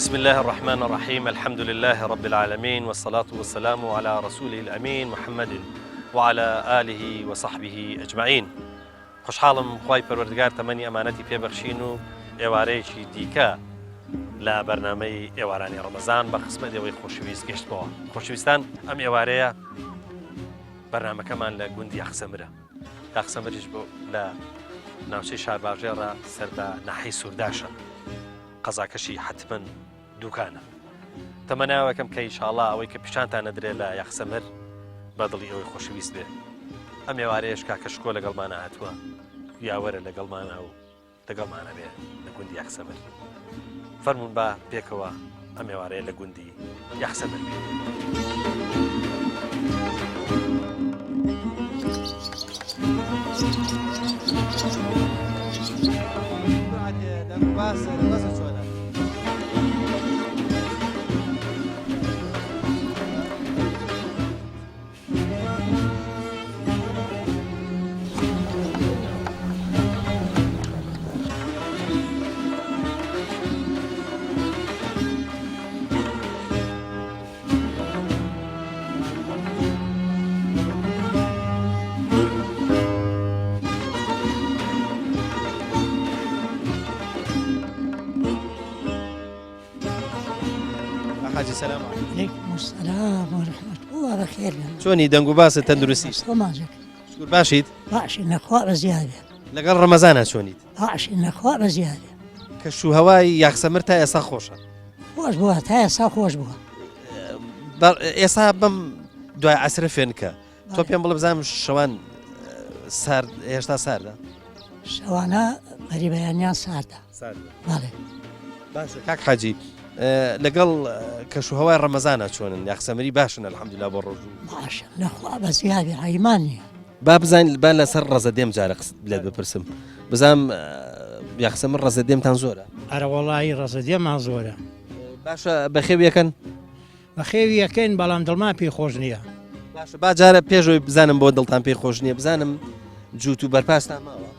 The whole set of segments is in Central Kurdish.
بسم الله الرحمن الرحيم الحمد لله رب العالمين والصلاة والسلام على رسوله الأمين محمد وعلى آله وصحبه أجمعين خوشحاڵم خوای پەروەردگار تەمەنی ئەمانەتی پێبەخشین و ئێوارەیەکی دیکە لە بەرنامەی ئێوارانی ڕەمەزان بە خزمەتەوەی خۆشەویست گەشتبەوە. خۆشەویستان، ئەم ئێوارەیە بەرنامەکەمان لە گوندی یاخسەمرە. یاخسەمریش بۆ لە ناوچەی شارباژێڕە سەر بە ناحەی سوورداشە، قەزاکەشی حتمەن دووکانە. تەمەناوەکەم کە ئینشاڵڵا ئەوەی کە پیشانتان نەدرێت لە یاخسەمر بەدڵی ئەوەی خۆشەویست بێ. ئەم ئێوارەیەش کاکە شکۆ لەگەڵمانە هاتووە، یاوەرە لەگەڵمانە و لەگەڵمانە بێ لە گوندی یاخسەمر. فەرموون بە پێکەوە ئەم ئێوارەیە لە گوندی یاخسەمر بێ. حاجی سلام علیکم السلام و رحمت الله بخیر. چۆنی دەنگ و باست تەندروستی؟ شکر باشیت؟ باشین نەخوا بە زیادە. لەگەڵ ڕەمەزانە چۆنیت؟ باشین نەخوا بە زیادە. کەش و هەوای یاخسەمر تا ئێستا خۆشە؟ خۆش بووە، تا ئێستا خۆش بووە. ئێستا بەم دوای عەسرە فێنکە تۆ پێم بڵێ بزانم شەوان سارد هێشتا ساردە؟ شەوانە بەریبەیانیان ساردە. بەڵێ. باشە کاک حاجی، لەگەڵ کەش و هەوای ڕەمەزانە چۆنن؟ یاخسەمری باشن ئەلحەمدولیلا بۆ ڕۆژوو؟ باشە نەخوا بە زیادی هەیمان نییە. با بزانین با لەسەر ڕەزەدێم جارە لێت بپرسم، بزانم یاخسەمر ڕەزەدێمتان زۆرە؟ ئەرە وەڵی ڕەزەدێمان زۆرە. باشە بەخێویەکەن؟ بەخێویەکەین بەڵام دڵمان پێی خۆش نییە. باشە با جارە پێشەوەی بزانم بۆ دڵتان پێی خۆش نییە، بزانم جووت و بەرپاستان ماوە؟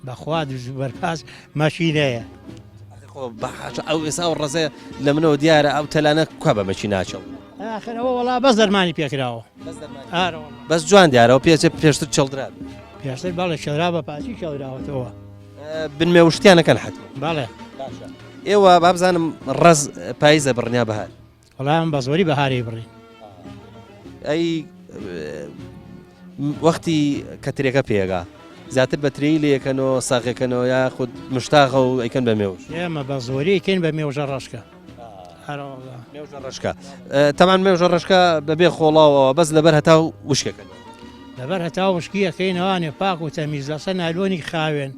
بەخوا دوژ بەرپاس ماشینەیە. ئەو ئێستا و ڕزێ لە منەوە دیارە ئەو تەلانە کا بە مەچی ناچەوە. ئاخرەوە وەڵا بەس دەرمانی پێکراوە. بەس جوان دیارەوە پێشتر چڵدرات. پێشتر بەڵێ شەرا بە پاچی شەوراوەتەوە. بنمێ وشتیانەکەن حتممە. بەڵێ. ئێوە با بزانم ڕز پاییزە بڕنیا بەهار. وەڵام بە زۆری بەهارەی بڕین. ئەی وەختی کەترێکە پێگا زیاتر بەتری لەکەنەوە ساقەکەنەوە یا خود مشتاق و ئەیکەن بە مێوش. ئێمە بە زۆریکەین بە مێوژە ڕەشکە. مێوژە ڕەشکە. تەمان مێوژە ڕەشکە بەبێ خۆڵاوەوە بەس لەبەر هەتا وشکەکەن. لەبەر هەتا وشکیەکەینەوانێ پاک و تەمیز لەسەر نالۆنی خاوێن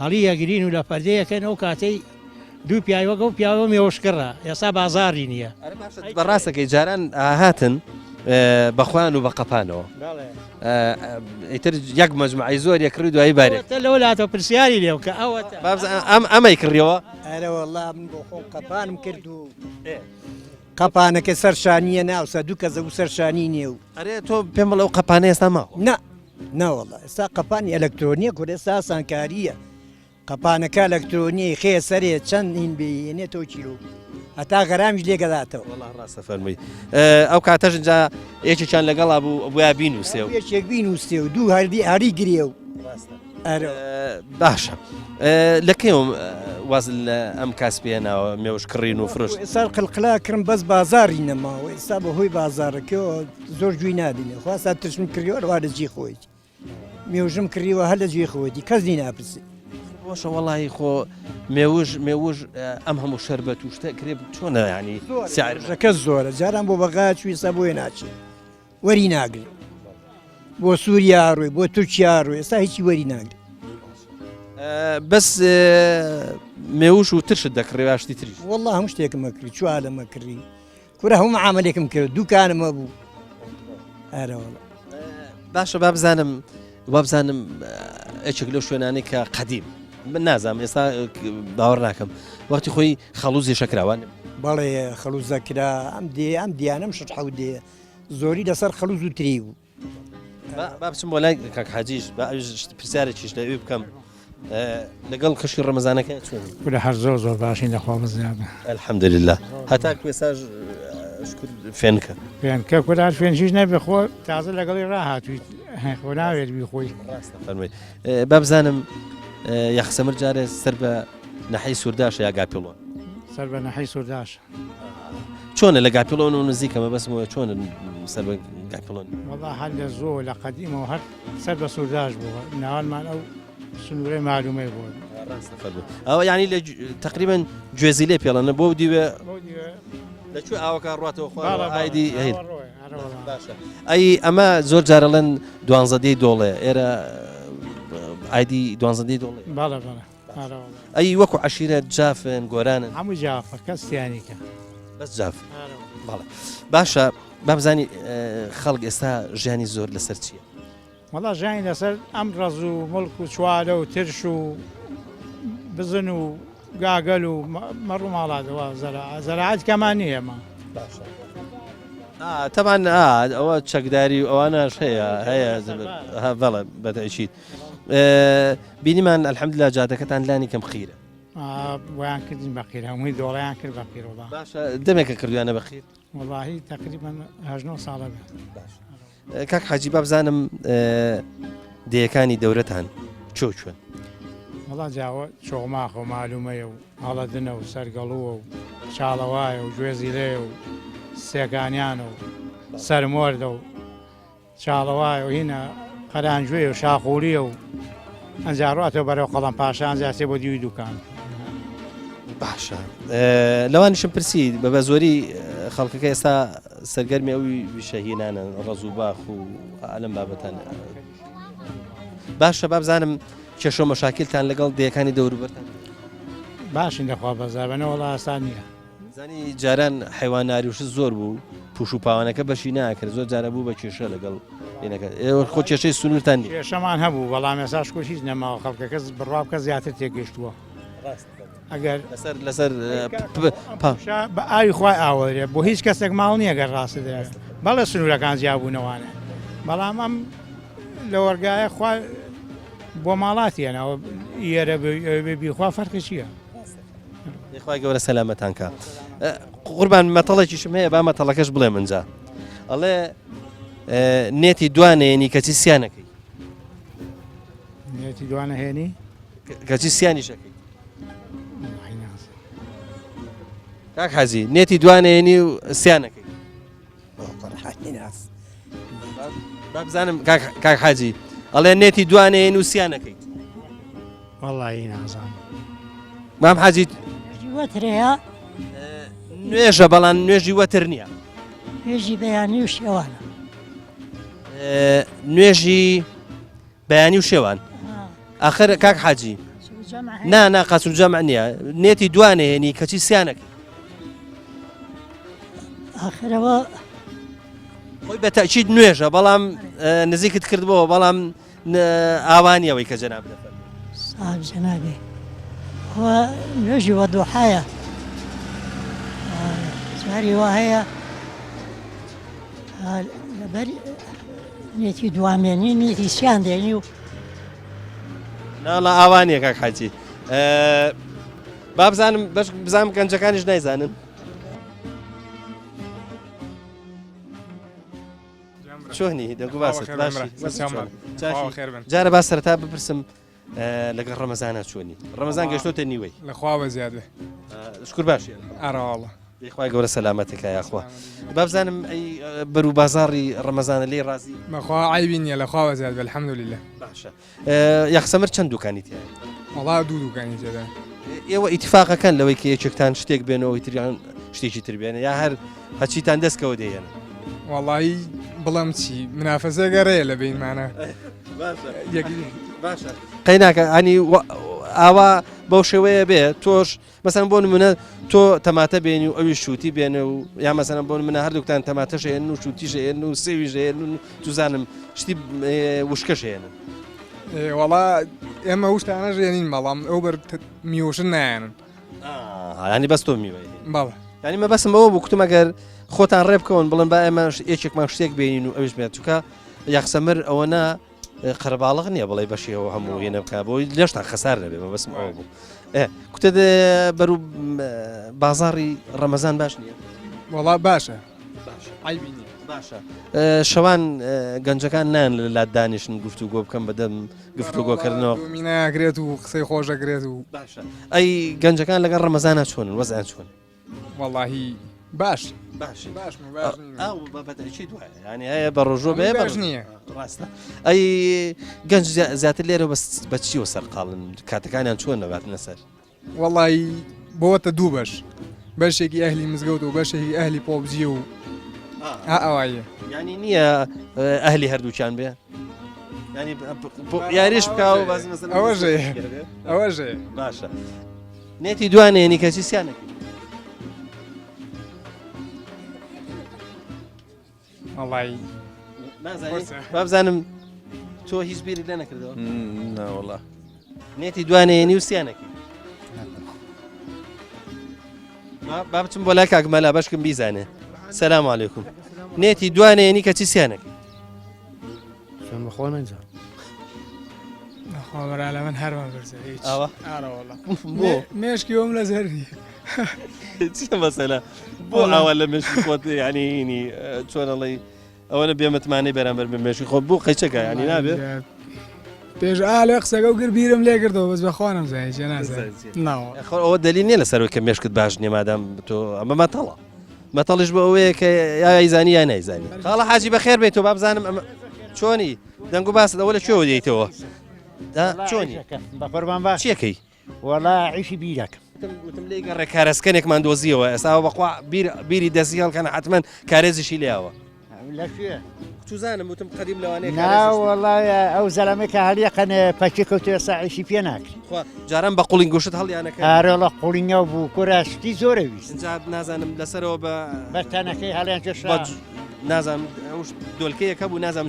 هەڵی یەگرین و لە پەردەیەکەن ئەو کاتەی دوو پیاوەکە و پیاوە مێوەشکڕە ئێستا بازاری نییە. بەڕاستەکەی جاران هاتن بەخوان و بە قەپانەوە ئیتر یەک مەجموعەی زۆر یەکڕی دوایی بارێک لەوە لاتەوە پرسیاری لێو کە ئەوە ئەمەی کڕیەوە. ئەرە وەڵام من بۆ خۆم قەپانم کرد و قەپانەکە سەرشانیە ناوسە دوو کەزە و سەرشانی نییە و ئەرێ تۆ پێم بڵێ ئەو قەپانە ئێستا ماوە؟ ناوەڵە ئێستا قەپانی ئەلەکترۆنیە کورد ئێستا سانکاریە قەپانەکە ئەلەکترۆنیی خێ سەرێ چەند این بێنێتەوە کیلۆ هەتا غەرامیش لێگەداتەوە. وەڵا ڕاستە فەرمووی. ئەو کاتەش اینجا یەکێکیان لەگەڵا بوو بۆیە بینووسێ و یەکێک بینووسێ و دوو هەری گرێ و باشە. لەکەیەوە واز لە ئەم کاسپێناوە مێوش کڕین و فرۆشت؟ ئێستا قلقلا کردم بەس بازاری نەماوە ئێستا بەهۆی بازارەکەەوە زۆر جووی نادینێ خواستە ترشم کردیوە وا لە جێ خۆی مێوژم کردیوە هەر لە جێ خۆیتی کەسی ناپرسی. بۆشە وەڵی خۆ مێوژ ئەم هەموو شەربەت و شتە کرێ چۆنە ینی سیارەکە زۆرە جاران بۆ بەغا چویستا بۆیە ناچێت وەری ناگرێت بۆ سووریا ڕووی بۆ تورکیا ڕووی ئێستا هیچی وەری ناگرێت. بەس مێوش و ترشت دەکڕێواشتی تریش؟ وەڵا هەموو شتێکمە کردی چوالەمە کردی کورە هەموو عملێکم کرد دووکانمە بوو. ئەرەوەڵ باشە با بزانم ئەچێک لەو شوێنانی کە قەدیم من نازانم ئێستا باوەڕ ناکەم وەختی خۆی خەڵوزی شەکراوان بەڵێ خەلوزەکرا ئەم دیانەم شت حەوت دێ زۆری لەسەر خەلوز و تری بوو. با بچم بۆ لای کاک حاجیش پرسیارێکیش لەوێ بکەم لەگەڵ خشی ڕەمەزانەکە چۆن کورە هەر زۆر باشین لەخوا بزیادە الحەمدلله هەتا کوێساژ فێنکە پێنکە کورار فێنشیش نەبێ خۆ تازە لەگەڵی ڕاهاتووی خۆ ناوێت بیخۆی فەرمووی با بزانم یەخسەمر جارێ سەر بە نەحەی سوورداشە یا گاپیڵۆن سەر بە نەحەی سوورداش چۆنە لە گاپیڵۆن و نزیکەمە بەسمەوە چۆنە سەر بە گاپیڵۆن وەڵا هەر لە زۆر لە قەدیمەوە هەر سەر بە سوورداش بووە ناوانمان ئەو سنوورەی معلومەی بووە ئەوە ینی لە تقریبا گوێزی لێ پێڵەنە بۆ دیوێ لەکوێ ئاوەکە ڕاتەوە خۆئایدی هەیە ئەی ئەمە زۆر جارەڵەن 12 دۆڵێ ئێرە ئایدی 12 دۆڵێ باڵە ئەی وەکو عشیرە جافن گۆرانن هەموو جافە کەسیانیکە بەس جاف باڵە باشە با بزانی خەڵک ئێستا ژیانی زۆر لەسەر چییە وەڵا ژیانی لەسەر ئەم ڕەز و مڵک و چوارە و ترش و بزن و گاگەل و مەڕوو ماڵاتەوە زەراعەت کەمان نییە ئێمە تەمان ئەوە چەکداری ئەوانەش هەیە بەڵێ بەتەشید بینیمان ئەلحەمدوللا جادەکەتان لانی کەم خیرە ویان کردین بەخیر هەمووی دۆڵیان کرد بەخیر وڵا باشە دەمێکە کردویانە بەخیر وەڵاهی تقریبا 19 ساڵە بێت کاک حاجی با بزانم دەیەکانی دەورەتان چۆن وەڵا جاوە چۆماخ و مالومەیە و هەڵەدنە و سەرگەڵووە و چاڵەوایە و گوێزی لێ و سێگانیان و سەرمۆردە و چاڵەوایە و هینە قەرانجوێ و شاخوریە و ئەنجاڕاتەوە بەرەو قەڵەم پاشان زیاتێ بۆ دیوی دوکان باشە لەوانیشم پرسی بە زۆری خەڵکەکە ئێستا سەرگەرمی ئەوی وشەهینانە ڕەز و باخ و ئالم بابەتان باشە با بزانم کێشە مەشاکلتان لەگەڵ دەیەکانی دەوروبەرتان باشین دەخوا بەزاربەنە وەڵا ئاسان نییە زانی جاران حیواناریوش زۆر بوو پوش و پاوانەکە بەشی ناکرد زۆر جارە بوو بە کێشە لەگەڵ ئێوە خۆ کێشەی سنوورتان نیە کێشەمان هەبوو بەڵام ێساش کۆشیش نەماوە خەڵکەکە بڕوا بکە زیاتر تێگەیشتووە ئەگەر لەسەر بە ئاوی خوای ئاوەرێ بۆ هیچ کەسێک ماڵ نییە گەر ڕاستە دەوێت بەڵێ سنوورەکان زیابوونەوانە بەڵام ئەم لە وەرگایە خوا بۆ ماڵاتیانەوە ئێرە بیخوا فەرقی چییە؟ خی گەورە سەلامەتان کە قوربان مەتەڵێکیشم هەیە با مەتەڵەکەش بڵێ منجا ئەڵێ نێتی دوانێنی کەچی سیانەکەی نێتی دوانە هێنی کەچی سیانیشەکەی کاک حەزی نێتی دوانێنی و سیانەکەی با بزانم کاک حاجی ئەڵێ نێتی دوانێن و سیانەکەی وەڵی نازان مام حاجی وەترەیە نوێژە بەڵام نوێژی وەتر نییە نوێژی بەیانی و شێوانە نوێژی بەیانی و شێوان ئاخر کاک حاجی نا قەسر جەمع نییە نێتی دوانێنی کەچی سیانەکەی ئاخرەوە خۆی بە تەکید نوێژە بەڵام نزیکت کردبەوە بەڵام ئاوانیەوەی کە جەناب دەفەر ساحب جەنابێ هو نوێژی وەدوحایە جاری وا هەیە لەبەر نێتی دوامێنی نێتی سیان دێنی و ناڵە ئاوانیە کاک حاجی با بزانم بزانم گەنجەکانیش نایزانن چۆنی دەگو باست جارە با سەرتا بپرسم لەگەڵ ڕەمەزانە چۆنی ڕەمەزان گەشتۆتە نیوەی لەخوا بەزیاد بێ شکر باشی ئاراوەڵە خی گەورە سەلامەتێکە یاخوا با بزانم ئەی بەر و بازاڕی ڕەمەزانە لێ ڕازی بەخوا عیبی نییە لەخوا بەزیاد بێ الحەمدوللیلە باشە یەخسەمر چەند دوکانی تیە وەڵا دوو دوکانی تێدا ئێوە ئیتفاقەکەن لەوەی کە یەکێکتان شتێک بێنەوە تریان شتێکی تر بێنە یا هەر هەچیتان دەستکەوە دێنە وەڵی بڵم چی منافەسە گەڕەیە لە بینمانە قەیناکە ئەنی ئاوا بەو شێوەیە بێ تۆش مەسەن بۆ نمونە تۆ تەماتە بێنی و ئەوی شووتی بێنە و یا مەسەن بۆ منە هەردووکتان تەماتەش هێن و شووتیش هێن و سێویژ هێن و توزانم شتی وشکەش هێنن وەڵا ئێمە وشتانە ژێنین بەڵام ئەو بەر میوشن نایەنن ینی بەست تۆ میوەی بەڵێ ینی مە بەسم ئەوە بوو کوتم ئەگەر خۆتان ڕێ بکەون بڵن با ئێمە یەکێکمان شتێک بێنین و ئەوش بێت چووکە یەخسەمر ئەوە نا قەرەباڵغ نییە بڵێ بەشیەوە هەموو هێنە بکە بۆی لێشتان خەسار نەبێ مە بەسم ئەوە بوو کوتە بەرو بازاڕی ڕەمەزان باش نییە وڵا باشە عیبی نییە باشە شەوان گەنجەکان نان لە دانیشن گفتوگۆ بکەم بەدەم گفتوگۆکردنەوە میناگرێت و قسەی خۆشەگرێت و باشە ئەی گەنجەکان لەگەڵ ڕەمەزانە چۆنن وەزیان چۆن وەڵاهی باش باش باش ئەو بەبەتەرێکی دوایە ینی هەیە بە ڕۆژۆ بێ باش نییە ڕاستە ئەی گەنج زیاتر لێرە بە چیوە سەرقاڵن کاتەکانیان چۆن نەباتنە سەر وەڵی بۆتە دوو بەش بەشێکی ئەهلی مزگەوت و بەشێکی ئەهلی پۆبجی و ئەوایە ینی نییە ئەهلی هەردووچان بێ ینی یاریش بکە و باز ئەوەژێ باشە نێتی دوانێنی کەچی سیانەکە وەڵی بابزانم تۆ هیچ بیری لە نەکردەوە ناوەڵا نێتی دوانێنی و سیانەکە با بچم بۆ لای کاکمەلا بەشکم بیزانێ سەلام عەلەیکوم نێتی دوانێنی کەچی سیانەکە شوێن بەخۆ نەنجا خۆبەرا لە من هەرمان برسە ئەوە ئاڕەوەڵە بۆ مێشکی ئەوم لە زەری چیە مەسەلە بۆ ئاوا لە مێشکی خۆت ینی چۆنەڵی ئەوەنە بێمەتمانەی بەرامبەر بە مێشکی خۆت بۆ قەیچەکە ینی نابێت پێش ئالێ قسەگە و گر بیرم لێ کردەوە بەس بەخوانم زای ناوە ئەوە دلیل نییە لەسەرەوە کە مێشکت باش نیە مادام تۆ ئەمە مەتەڵە مەتەڵیش بە ئەوەیە کە یایزانی یا نایزانی خاڵە حاجی بەخێر بێت تۆ بابزانم ئەمە چۆنی دەنگ و باست ئەوە لە کوێوە دێیتەوە چۆنی بەقوربان باش چیەکەی وەڵا عیشی بیرەکەم وتم لێ گەڕێ کارەسکەنێکمان دۆزیەوە ئێستا بەخوا بیری دەستی هەڵکەن حتمما کارێزیشی لێەوە لە شوێ توزانم وتم قەدیم لەوانەیە ناوەڵای ئەو زەلمێکە هەلیەقەنە پەچی کەوتێ ساعیشی پێ ناکرێت جاران بە قوڵین گوشت هەڵیانەکە ئارێڵە قوڵینگە بوو کوراشتی زۆرە ویست اینجا نازانم لەسەرەوە بە بەرتانەکەی هەڵیان جێشا نازانم دۆلکەیەکە بوو نازانم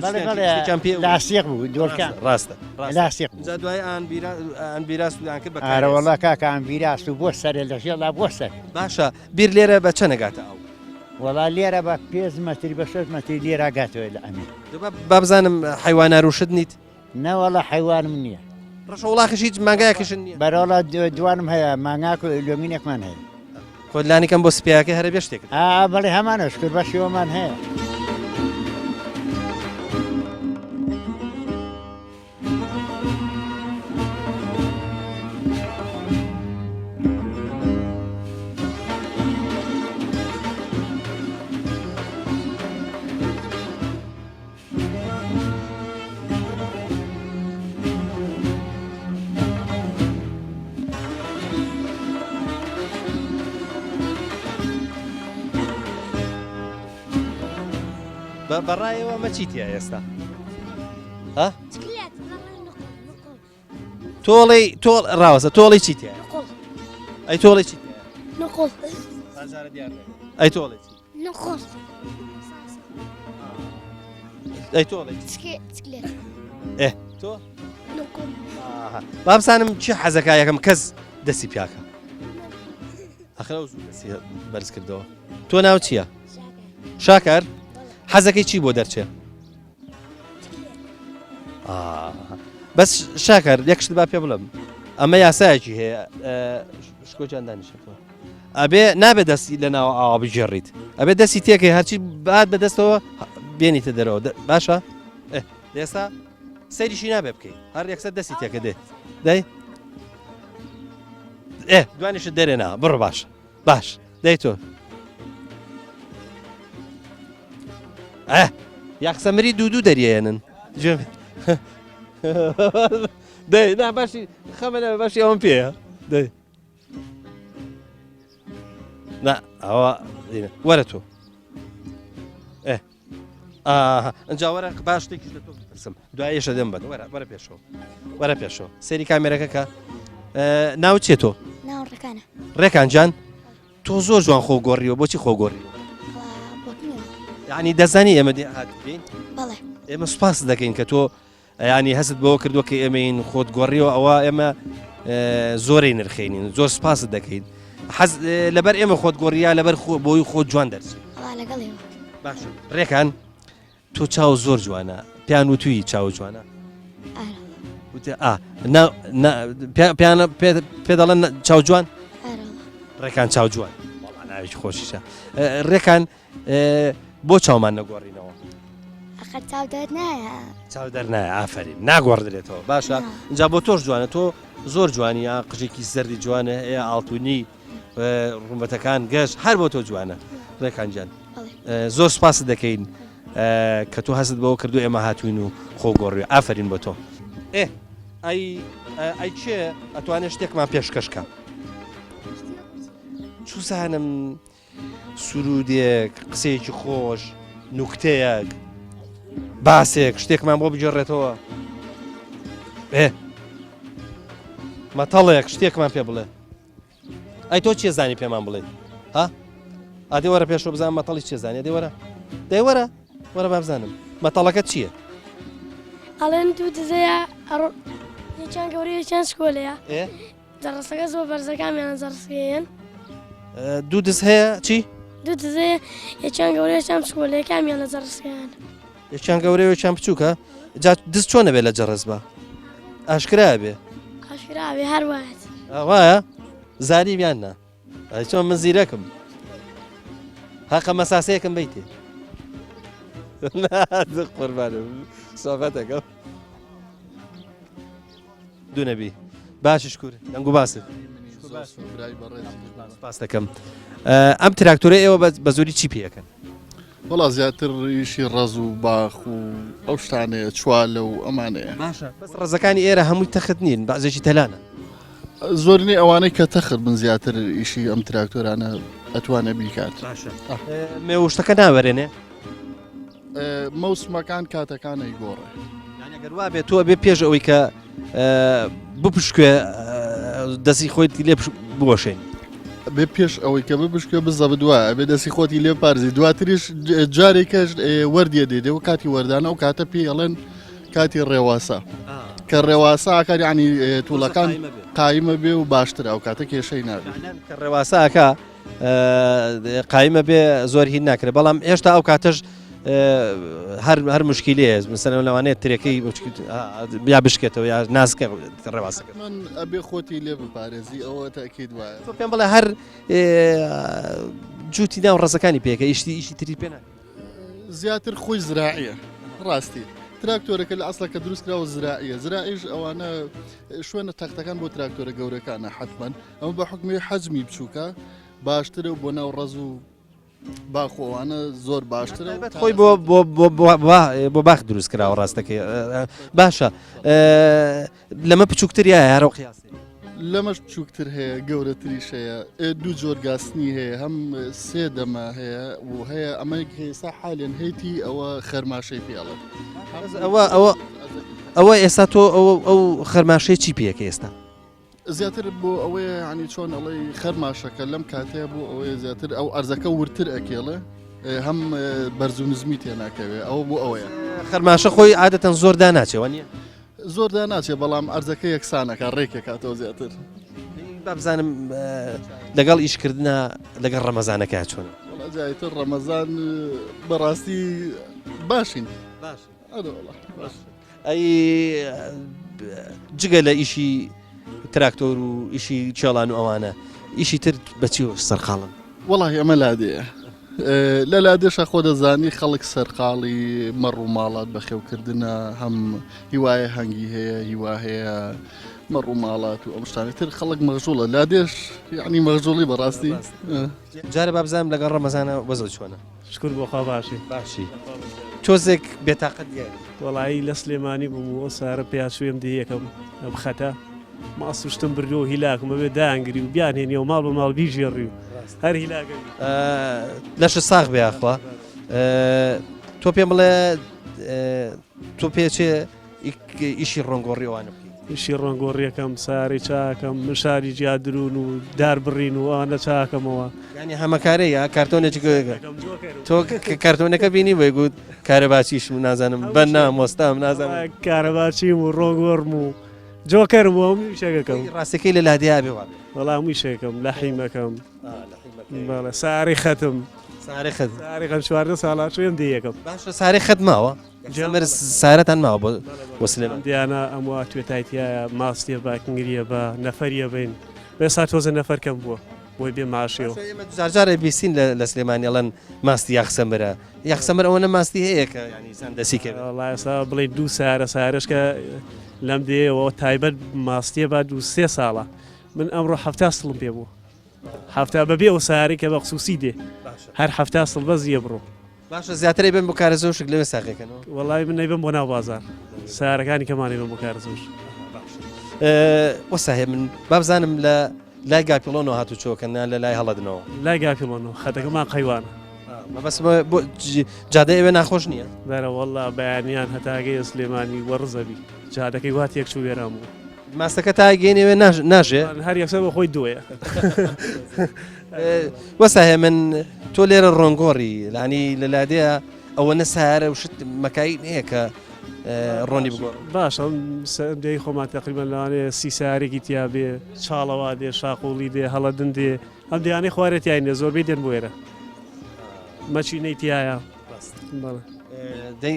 پێ لاسیق بوو دۆلکان ڕاستە لاسیق جا دوای ئەن بیراستیان کرد بە ئارەوەڵا کاکە ئەم بیراست و بۆ سەرێ لە ژێڵا بۆ سەر باشە بیر لێرە بە چە نەگاتە ئەو وەڵا لێرە بە 5 مەتری بە 6 مەتری لێرە گاتەوە لە ئەمیر بابزانم حیوانە ڕوشت نیت نەوەڵا حیوانم نییە ڕەشە وڵاخش هیچ مانگایەکەشن نییە بەرەوڵا دوانم هەیە مانگاک و لۆمینێکمان هەیە خۆلانیکەم بۆ سپیاکە هەرە بێ شتێک بەڵێ هەمانەش کرد بەشیەوەمان هەیە بەڕایەوە مەچیتە ئێستا ها تۆڵی تۆڵ ڕاوەسە تۆڵی چیتە ئەی تۆڵی چیت نقول ئەی تۆڵی نقول ئەی تۆڵی تسكليت تۆ نقول بابزانم چی حەزەکە یەکەم کەس دەستی پیاکە ئەخرا و دەستی بەرز کردەوە تۆ ناو چییە شاکار حەزەکەی چی بۆ دەرچێ بەس شاکار یەکشت با پێ بڵم ئەمە یاسایەکی هەیە شکۆچیان دانیشێتەوە ئەبێ نابێت دەستی لە ناو ئاوا بژێڕیت ئەبێ دەستی تێکەی هەرچی بعد بەدەستەوە بێنیتە دەرەوە باشە ئێستا سەیریشی نابێ بکەیت هەر یەکسەر دەستی تێکە دێ دەی دوانیشت دەرێنا بڕ باش دەی تۆ یاخسەمەری دوو دەریێنن دەی نا باشی خەمەە باشی ئەوم پێە دەی نا ئەوە وەرە تۆ ئەجا وەرە باش شتێکیش لە تۆ بپرسم دوایەشە دەم بەت وەرە پێشەوە سەیری کامێرەکەکە ناو چێ تۆ ناو ڕێکانە ڕێکان جان تۆ زۆر جوان خۆگۆڕیەوە بۆچی خۆگۆڕی ینی دەزانی ئێمە هاتین بەڵێ ئێمە سوپاس دەکەین کە تۆ ینی هەست بەوە کردووە کە ئێمەین خۆت گۆڕیەوە ئەوە ئێمە زۆرەی نرخێنین زۆر سپاست دەکەین لەبەر ئێمە خۆت گۆڕیا لەبەر بۆی خۆت جوان دەرچی لەگەڵێەوە باش ڕێکان تۆ چاو زۆر جوانە پیان و توی چاو جوانە پێ دەڵێن چاو جوان ئارەوە ڕێکان چاو جوان ناویش خۆشیشە ڕێکان بۆ چاومان نەگۆڕینەوە ئەخە چاو دەوت نایە چاو دەرنایە ئافرین ناگۆڕدرێتەوە باشە اینجا بۆ تۆش جوانە تۆ زۆر جوانی یا قژێکی زەردی جوانە ئێ ئاڵتونی ڕووبەتەکان گەشت هەر بۆ تۆ جوانە ڕێکان گیان زۆر سپاس دەکەین کە تۆ هەست بەوە کردو ئێمە هاتوین و خۆ گۆڕی ئافرین بۆ تۆ ئەی چێ ئەتوانێت شتێکمان پێشکەشکە چووسانم سرودێک قسەیەکی خۆش نوکتەیەک باسێک شتێکمان بۆ بجێڕێتەوە مەتەڵێک شتێکمان پێ بڵێ ئەی تۆ چێ زانی پێمان بڵێ ها ئادێ وەرە پێشۆ بزانم مەتەڵی چێ زانێ دێوەرە دەیوەرە وەرە با بزانم مەتەڵەکە چییە؟ ئەڵێن دوو دزەیە یەکیان گەورە یەکیان سکۆلەیە جەڕستەکە زۆر بەرزەکانیان جەڕستەکەیان دوو دز هەیە چی؟ دوو دزەیە یەکیان گەورە یەکیان سکۆلەیە کامیان لە جەڕستەکەیان یەکیان گەورەی یەکیان بچووکە جا دز چۆنە بێ لە جەڕس بە؟ ئاشکرا بێ ئاشکراوێ هەر وایەت وایە زاری بیان نا چۆن من زیرەکم هەقە مەساسەیەکم بیتێ قوربانم سۆفەتەکەم دوو نەبی باشی شکور دەنگ و باست باس دەکەم ئەم تراکتۆرە ئێوە بە زۆری چی پێەکەن؟ وڵا زیاتر ئیشی ڕەز و باخ و ئەو شتانەیە چوالە و ئەمانەیە باشە بەس ڕزەکانی ئێرە هەمووی تەخت نین بەعزێکی تەلانە زۆرنی ئەوانەی کە تەخت بن زیاتر ئیشی ئەم تراکتۆرانە ئەتوانە بیکات مێوشتەکە ناوەرێنێ مەوسمەکان کاتەکانەی گۆڕێ ئەگەر وا بێت تۆ بێ پێش ئەوەی کە بپشکێ دەستی خۆیت لێ بوەشێن بێ پێش ئەوەی کە ببشکێ بزە بدوایە بێ دەستی خۆتی لێ پارزی دواتریش جارێکەش وەردیە دێدێ و کاتی وەردانە و کاتە پێ ئەڵێن کاتی ڕێواسا کە ڕێواسا ئاکاری تووڵەکان قایمە بێ و باشترە ئەو کاتە کێشەی نابێت کە ڕێواساکە قایمە بێ زۆر هین ناکرێت بەڵام هێشتا ئەو کاتەش هەر مشکیلەیە مثلا لەوانەیە ترەکەی یا بشکێتەوە یا ناسکە ڕێواسەکە من ئەبێ خۆتی لێ بپارێزی ئەوە تاکید وایە تۆ پێم بڵێ هەر جووتی ناو ڕزەکانی پێکە ئیشی تری پێ زیاتر خۆی زراعیە ڕاستی تراکتۆرەکە لە ئەسڵەکە دروستکراوە زراعیە زراعیش ئەوانە شوێنە تەختەکان بۆ تراکتۆرە گەورەکانە حتمما ئەمە بە حکمی حەجمی بچووکە باشترە و بۆ ناو ڕەز و باخۆوانە زۆر باشترە خۆی بۆ باخ دروست کراوە ڕاستەکەی باشە لەمە بچووکتریە هەرە قیاسی لەمەش بچووکتر هەیە گەورەتریش هەیە دوو جۆر گاستنی هەیە هەم سێ دەما هەیە و هەیە ئەمەی هێستا حالێن هەیتی ئەوە خەرماشەی پێڵێت ئەوە ئێستا تۆ ئەو خەرماشەی چی پێەکە ئێستا زیاتر بۆ ئەوەیە ینی چۆن ئەڵێ خەرماشەکە لەم کاتەیە بۆ ئەوەیە زیاتر ئەو ئەرزەکە ورتر ئەکێڵێ هەم بەرز و نزمی تێ ناکەوێ ئەوە بۆ ئەوەیە خەرماشە خۆی عادەتەن زۆر داناچێوە نیە زۆر داناچێ بەڵام ئەرزەکە یەکسانەکە ڕێکێکاتەوە زیاتر بابزانم لەگەڵ ئیشکردە لەگەڵ ڕەمەزانەکە چۆنە جایتر ڕەمەزان بەڕاستی باشین ئەی جگە لە ئیشی تراکتۆر و ئیشی چێڵان و ئەوانە ئیشی تر بەچی سەرقاڵن وەڵی ئەمە لادەیە لە لادێشە خۆ دەزانی خەڵک سەرقاڵی مەڕ و ماڵات بەخێوکردنە هەم هیوایە هەنگی هەیە هیوا هەیە مەڕ و ماڵات و ئەم شتانی تر خەڵک مەغژوڵە لادێش یعنی مەغژوڵی بەڕاستی جارە بابزانم لەگەڵ ڕەمەزانە وەزە چۆنە شکر بۆخوا باشی تۆزێک بێتاقەت دیاری وەڵایی لە سلێمانی بووم سارە پیاسوێم دیەکەم ئەم خەتە ماسوشتم بردو و هیلاکمە بێ داگری و بیانهێنی و ماڵ بە ماڵ بیژێڕی و هەر هیلاگەری لەش ساغ بێخوا تۆ پێم بڵێ تۆ پێچێ ئیشی ڕۆنگۆڕیوانە ئیشی ڕۆنگۆڕیەکەم ساری چاکەم مشاری جیادرون و دار بڕین و ئەوانە چاکەمەوە ینی هەمەکارەیە کارتۆنێکی تۆ کارتۆنەکە بینی بۆی گوت کارەباچیش نازانم بەنا مۆستام نازانم کارەباچیم و ڕۆنگۆڕم و جۆکەرم و هەمووی شێگەکەم ڕاستەکەی لە لادیا بێ وەڵام هەمووی شێکم لە حیمەکەم بەڵێ ساری ختم ساری خەت ساری خەم چواردە ساڵات شوێن دی یەکەم باشە ساری خەت ماوە جەمەر سارەتان ماوە بۆ سلێمان دیانە ئەموا توێتایتیایە ماستیە بە کنگریە بە نەفەریە بین بێسا تۆزە نەفەر کەم بووە بۆی بێ ماشێەوە جارجارە بیسین لە سلێمانی ئەڵەن ماستی یاخسەمرە یاخسەمەر ئەوەنە ماستی هەیە کە ینی سان دەسی کرد وڵای ئێستا بڵێ دوو سارە سارش کە لەم دێەوە تایبەت ماستیە با دوو سێ ساڵە من ئەمڕۆ هەفتا سڵم پێ بوو هەفتا بەبێ ئەو ساری کە بە خصوصی دێ هەر هەفتا سڵ بەزیە بڕۆ باشە زیاتر بن بۆ کارەزەوشک لەوێ ساقەکەنەوە وڵای من نەیبم بۆ ناو بازار سارەکانی کەمانی بم بۆ کارزۆش وەساهێ من بابزانم لە لای گاپیڵۆنەوە هاتو چۆکەنا لە لای هەڵەدنەوە لای گاپیڵۆنەوە خەتەکەمان قەیوانە بەس بۆ جادە ئێوە ناخۆش نییە بەرە وەڵا بەیانیان هەتاگەی سلێمانی وەڕزەبی جادەکەی وات یەکچوو وێران بوو ماستەکە تا گەێنێوێ ناژێ هەر یەکسەر بە خۆی دوێە وەساهێ من تۆ لێرە ڕۆنگۆڕی لانی لە لادەیە ئەوە سارە وشت مەکایی هەیە کە ڕۆنی بگۆ باش ئەم دەی خۆمان تقریبان لەوانەیە سی سارێکی تیا بێ چاڵەوا دێ شاقوڵی دێ هەڵەدن دێ ئەم دیانەی خوارەتیانە زۆربەی دێن بۆێرە مەچینەی تایە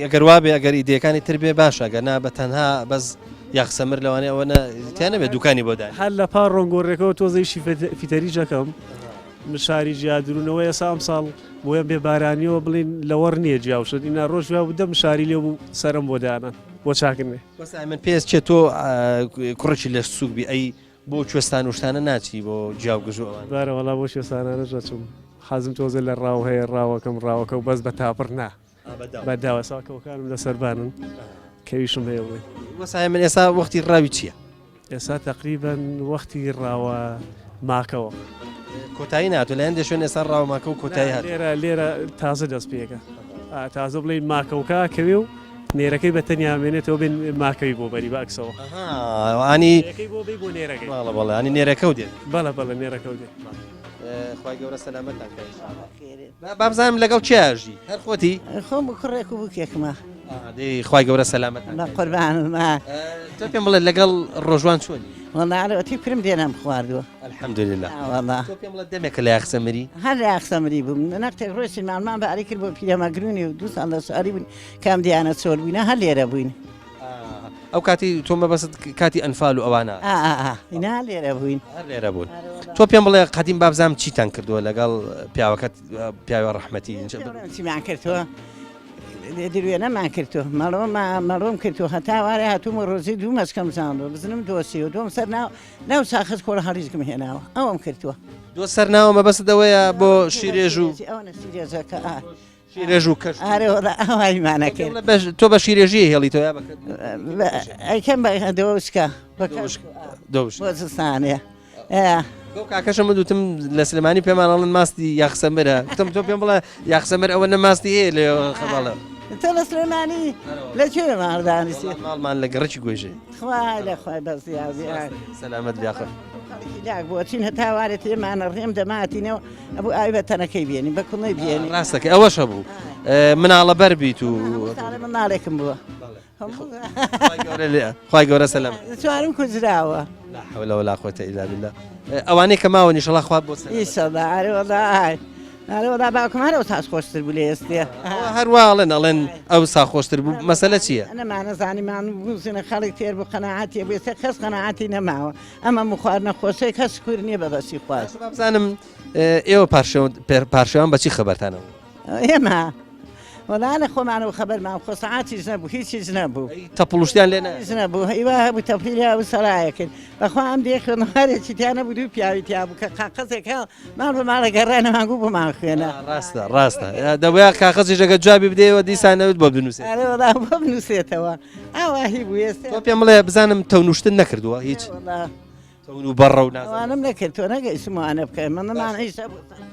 ئەگەر وابێ ئەگەر ئیدەکانی تر بێ باشە گەنا بە تەنها بەس یاخسەمر لەوانەیە ئەوە تیانە بێت دوکانی بۆدا هەر لە پار ڕۆنگۆڕێکەوە تۆزەیشی فیتەری جەکەم شاری جیادرونەوە ئێسا ئەم ساڵ بۆیە بێ بارانیەوە بڵین لەوەڕ نییە جیاوشت ئینا ڕۆژ بدەم شاری لێ بوو سرم بۆ دانان بۆ چاکردێ من پێست چێت تۆ کوڕێکی لە سووکبی ئەی بۆ کوێستان وشتانە ناچی بۆ جیاو گژوەوە بارەوەڵا بۆ شێستانانە ژەچم حەزم تۆزە لە ڕاو هەیە ڕاوەکەم ڕاوەکە و بەس بە تاپڕ نا بەداوە ساکەوەکانم لە سەربانن کەویشم هەیە بڵێ وەسای من ئێستا وەختی ڕاوی چییە؟ ئێستا تقریبەن وەختی ڕاوە ماکەوە کۆتایی ناتوە لە هەندێک شوێن ئێستا ڕاو ماکە و کۆتایی هات لێرە تازە دەست پێەکە تازە بڵێ ماکەوکە کەوێ و نێرەکەی بە تەنیامێنێتەوە بێن ماکەوی بۆ بەری باکسەوە ینی نێرەکە و دێت بەڵە نێرەکە و دێت خی گەورە سەلامەتان بابزانم لەگەڵ چاژی هەر خۆتی خۆم کوڕێک و بکێکمە خی گەورە سەلامەتان قوربانمە تۆ پێم بڵێ لەگەڵ ڕۆژوان چۆنی وەڵاتی پرم دێنم خواردووە الحەمدولله پێم بڵێ دەمێکە لە یاخسەمری هەر لە یاخسەمری بووم نەختێک ڕۆژی ماڵمان بەعری کرد بۆ پیرەمەگرونی و دوو ساڵ لە سواری بوون کام دیانە چۆل بووینە هەر لێرە بووین ئەو کاتی تۆمە بەست کاتی ئەنفال و ئەوانە اینا لێرە بووین لێرە بوون تۆ پێم بڵێ قەدیم بابزانم چیتان کردووە لەگەڵ پیاوەکەت پیاوە ڕەحمەتی چیمان کردووە دروێنەمان کردو مەڵۆم کردو هەتاوارە هاتوومە ڕۆزی دوو مەسکەم زانەوە بزنم دۆسی و دۆم سەر ناو ساخت خۆرە هەڵیزگم هێناوە ئەوم کردووە دۆ سەر ناوە مەبەستەوەیە بۆ شیرێژ و شیرێژەکە شیرێژ و کەش ئەوایمانە کرد تۆ بە شیرێژی هێڵی تۆ ئەیکەم بە دۆشکە بۆ زستانێ کاکەشە من دوتم لە سلمانی پێمانەڵن ماستی یاخسەمرە گوتم تۆ پێم بڵێ یاخسەمر ئەوە نەماستی هەیە لێ خەڵە تۆ لە سلێمانی لەکوێ ماڵدانیسی ماڵمان لە گەڕکی گوێژێ خوای لەخوای بەزیازی سەلامەت بیاخە بۆچین هەتاوارێت ئێمانە ڕێم دەماتینەوە ئەبوو ئاوی بە تەنەکەی بێنی بە کوڵی بێنی ڕاستەکە ئەوەش هەبوو مناڵە بەر بیت و مناڵێکم بووە خی گەورە سەلام چوارم کوزراوە حول ولا قوة إلا بالله ئەوانەی کە ماوە نیشەڵا خواب بۆ ئیسەڵدا باوکم هەرەوە تاش خۆشتر بوو لێ ئێستێ هەروواڵێن ئەڵێن ئەو سا خۆشتر بوو مەسەلە چییە؟ ئەنەمانەزانیمان بووزنە خەڵک تێر بوو قەنەعاتی بێتە کەس قەنەعاتی نەماوە ئەمە مخواردنە خۆشەی کەس کوور نییە بەدەستی خواست بزانم ئێوە پارشەوان بەچی خەبەرتانەوە؟ ئێمە وەڵانە خۆمانەوە خەبەرمان خۆ سەعاتیش نەبوو هیچیش نەبوو تەپڵوشتیان لێ نەبوو هیوا هەبوو تەپلیلا و سەرایە کرد بەخوا ئەم دێخێنەوارێکی تیان نەبوو دوو پیاوی تیا بوو کە قاقەزێک ماڵ بە ماڵە گەڕانەمانگوو بۆمان خوێنە ڕاستە دەبووە کاقەزی ژەگە جوابی بدەیەوە دیسان نەوت بۆ بنووسێت بۆ بنووسێتەوە ئاواهی بوو ئێستا تۆ پێم بڵێ بزانم تەونوشتن نەکردووە هیچ و بەڕە و نازانم نەکرد تۆ نەگەیسموانە بکەین منمان ئیسا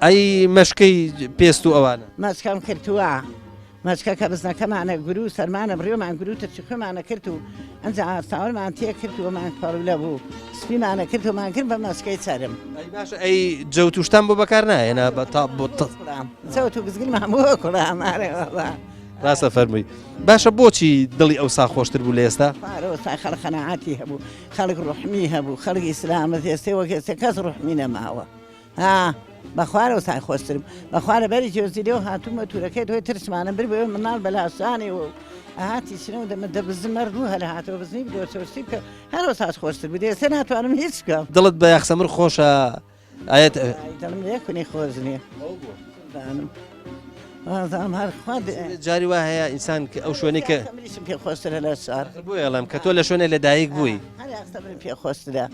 ئەی مەشکەی پێست و ئەوانە مەسکەم کردووە مەچکە کە بزنەکەمانە گرو سەرمانە بڕێوەمان گروتە چ خۆمانە کرد و ئەنج ئاستاوەمان تێ کردووەمان پەڕولە بوو سپیمانە کردومان کرد بە مەسکەی چەرم ئەی جەوتوشتان بۆ بەکار نایەنە بە تا بۆ جەوت و گزگلمان بۆ کوڕامارەوە ڕاستە فەرمووی باشە بۆچی دڵی ئەو سا خۆشتر بوو لە ئێستا ئێستا خەڵک قەنەعاتی هەبوو خەڵک ڕوحمی هەبوو خەڵکی ئیسلامەت ئێستێ وەک ئێستا کەس ڕوحمی نەماوە بەخوارەوە سای خۆسترم بەخوارە بەری جۆزیلەوە هاتوومە تورەکەی دوی ترسمانم بر بۆ مناڵ بەلاسانی و ئاهاتی چنەوە دەمە دەبزمەر ڕوو هەلە هاتەوە بزنی بدۆ چۆستی بکە هەرەوە ساس خۆشتر بدێ سێ ناتوانم هیچ بکەم دڵت بە یاخسەمر خۆشە ئاەت دڵم لێ کونی خۆش نییە ئازام هەر خوا جاری وا هەیە ئینسان ئەو شوێنی کە خەمریشم پێ خۆشترە لە سار بۆ ئێڵم کە تۆ لە شوێنێ لە دایک بووی هەر یاخسەمرم پێ خۆشترە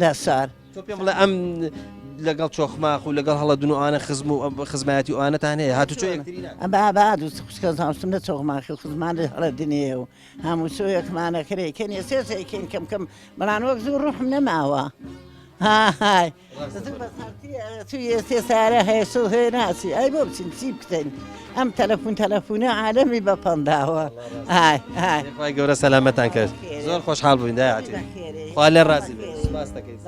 لە سار تۆ پێم بڵێ ئەم لەگەڵ چۆخماخ و لەگەڵ هەڵە دونوانە خزم و خزمەتی ئەوانەتان هەیە هاتوچۆ یەکتری ئەبا دوست خوشکە زانستم لە چۆخماخی خزمان لە هەڵە دنیە و هەموو شوەیەکمانە کرێ کەنیە سێسێکین کەم کەم بەڵان وەک زوو ڕوحم نەماوە هاي توی سێ سارە هەیە سو هەیە ناسی ئەی بۆ بچین چی بکەین ئەم تەلەفۆنە عالەمی بە پەنداوە خی گەورە سەلامەتان کرد زۆر خۆشحاڵ بووین داهاتی خوا لێ ڕازی سپاس دەکەیت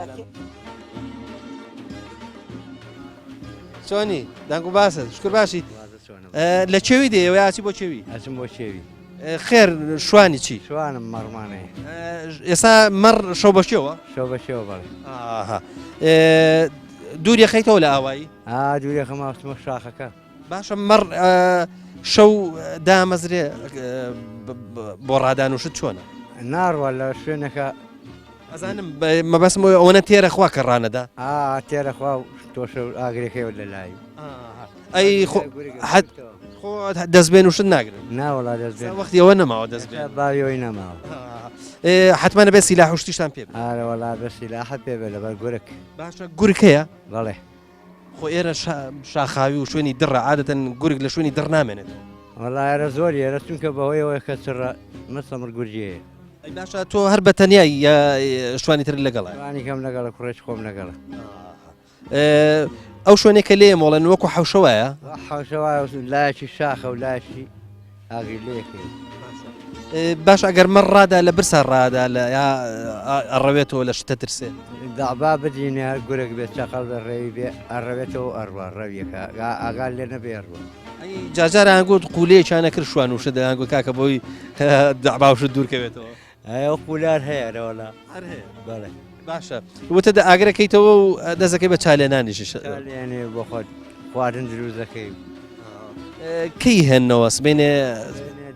چۆنی دەنگ و باسە شکر باشی لە چێوی دێ یاچی بۆ چێوی ئەچم بۆ چێوی خێر شوانی چی شوانم مەڕمانەیە ئێستا مەڕ شەو بەشێوە شەو بەشێوە بەڵێ دووری خەیتەوە لە ئاوایی دووری خەماوتمە شاخەکە باشە مەڕ شەو دامەزرێ بۆ ڕادانوشت چۆنە ناڕوە لە شوێنەکە ئەزانم مەبەسم ئەوەنە تێرە خوا کە ڕانەدا تێرەخوا تۆش ئاگرێکەوە لە لای ئەی دەستبێن وشت ناگرن ناوەڵا دەستبێن وەختی ئەوە نەماوە دەستبێن باویەوەی نەماوە حتممە بێ سیلا حشتیشتان پێ ئارەوەڵا بەسی لاحەت پێ بێ لەبەر گورک باشە گورکەیە بەڵێ خۆ ئێرە شاخاوی و شوێنی دڕە عادەتەن گورگ لە شوێنی دڕ نامێنێت وەڵایرە زۆر ێرە چونکە بەهۆیەوەی کە چڕە مەسەمر گورجەیە باشە تۆ هەر بە تەنیایی یا شوانی تر لەگەڵ شوانی کەم لەگەڵە کوڕێک خۆم لەگەڵە ئەو شوێنێکە لێ مۆڵەن وەکو حوشەوەیە حوشەوە لایەکی شاخە و لایشی ئاگری لێکێ باش ئەگەر مەڕ ڕادا لە برسا ڕادا لە ئەڕەوێتەوە لە شتە ترسێ دابا بدینە گورێک بێت چقەڵ بە ڕێوی بێ ئەڕەوێتەوە ئەڕوا ڕەویەکە ئاگال لێ نەبێ ئەڕوە جاجار ئەنگوت قولەیەکیانە کرد شوان وشە دەیانگو کاکە بۆی داباوشت دوورکەوێتەوە ئەو قولار هەیە لەوەڵا بەڵێ باشە وتە ئاگرەکەیتەوە و دەزەکەی بە چالێنانیش چالێنێ بۆ خۆت خواردن دروستەکەی کەی هێنەوە سبێنێ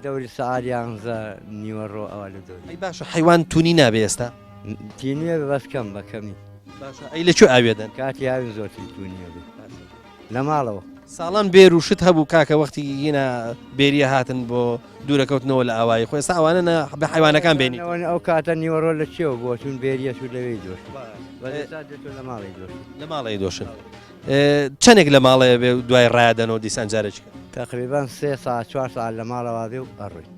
دەوری سعاریانزە نیوەڕۆ ئەوە لە دۆی ئەی باشە حیوان تونی نابێ ئێستا تینوێ بەس کەم بە کەمی ئەی لەکوێ ئاوێدەن کاتی ئاوی زۆرتی تونیە بێ لە ماڵەوە ساڵان بێر و شت هەبوو کاکە وەختی هینە بێریە هاتن بۆ دوورەکەوتنەوە لە ئاوایی خۆ ئێستا ئەوانە بە حیوانەکان بینی ئەو کاتە نیوەڕۆ لە چێوە بۆ چون بێریە و لەوەی دۆش لە ماڵی دۆش لە ماڵی دۆشن چەندێک لە ماڵەیە بێ دوای ڕادەنەوە دیسان جارێککە تقریبان 3 ساعت 4 ساعت لە ماڵەوە بێ و ئەڕۆی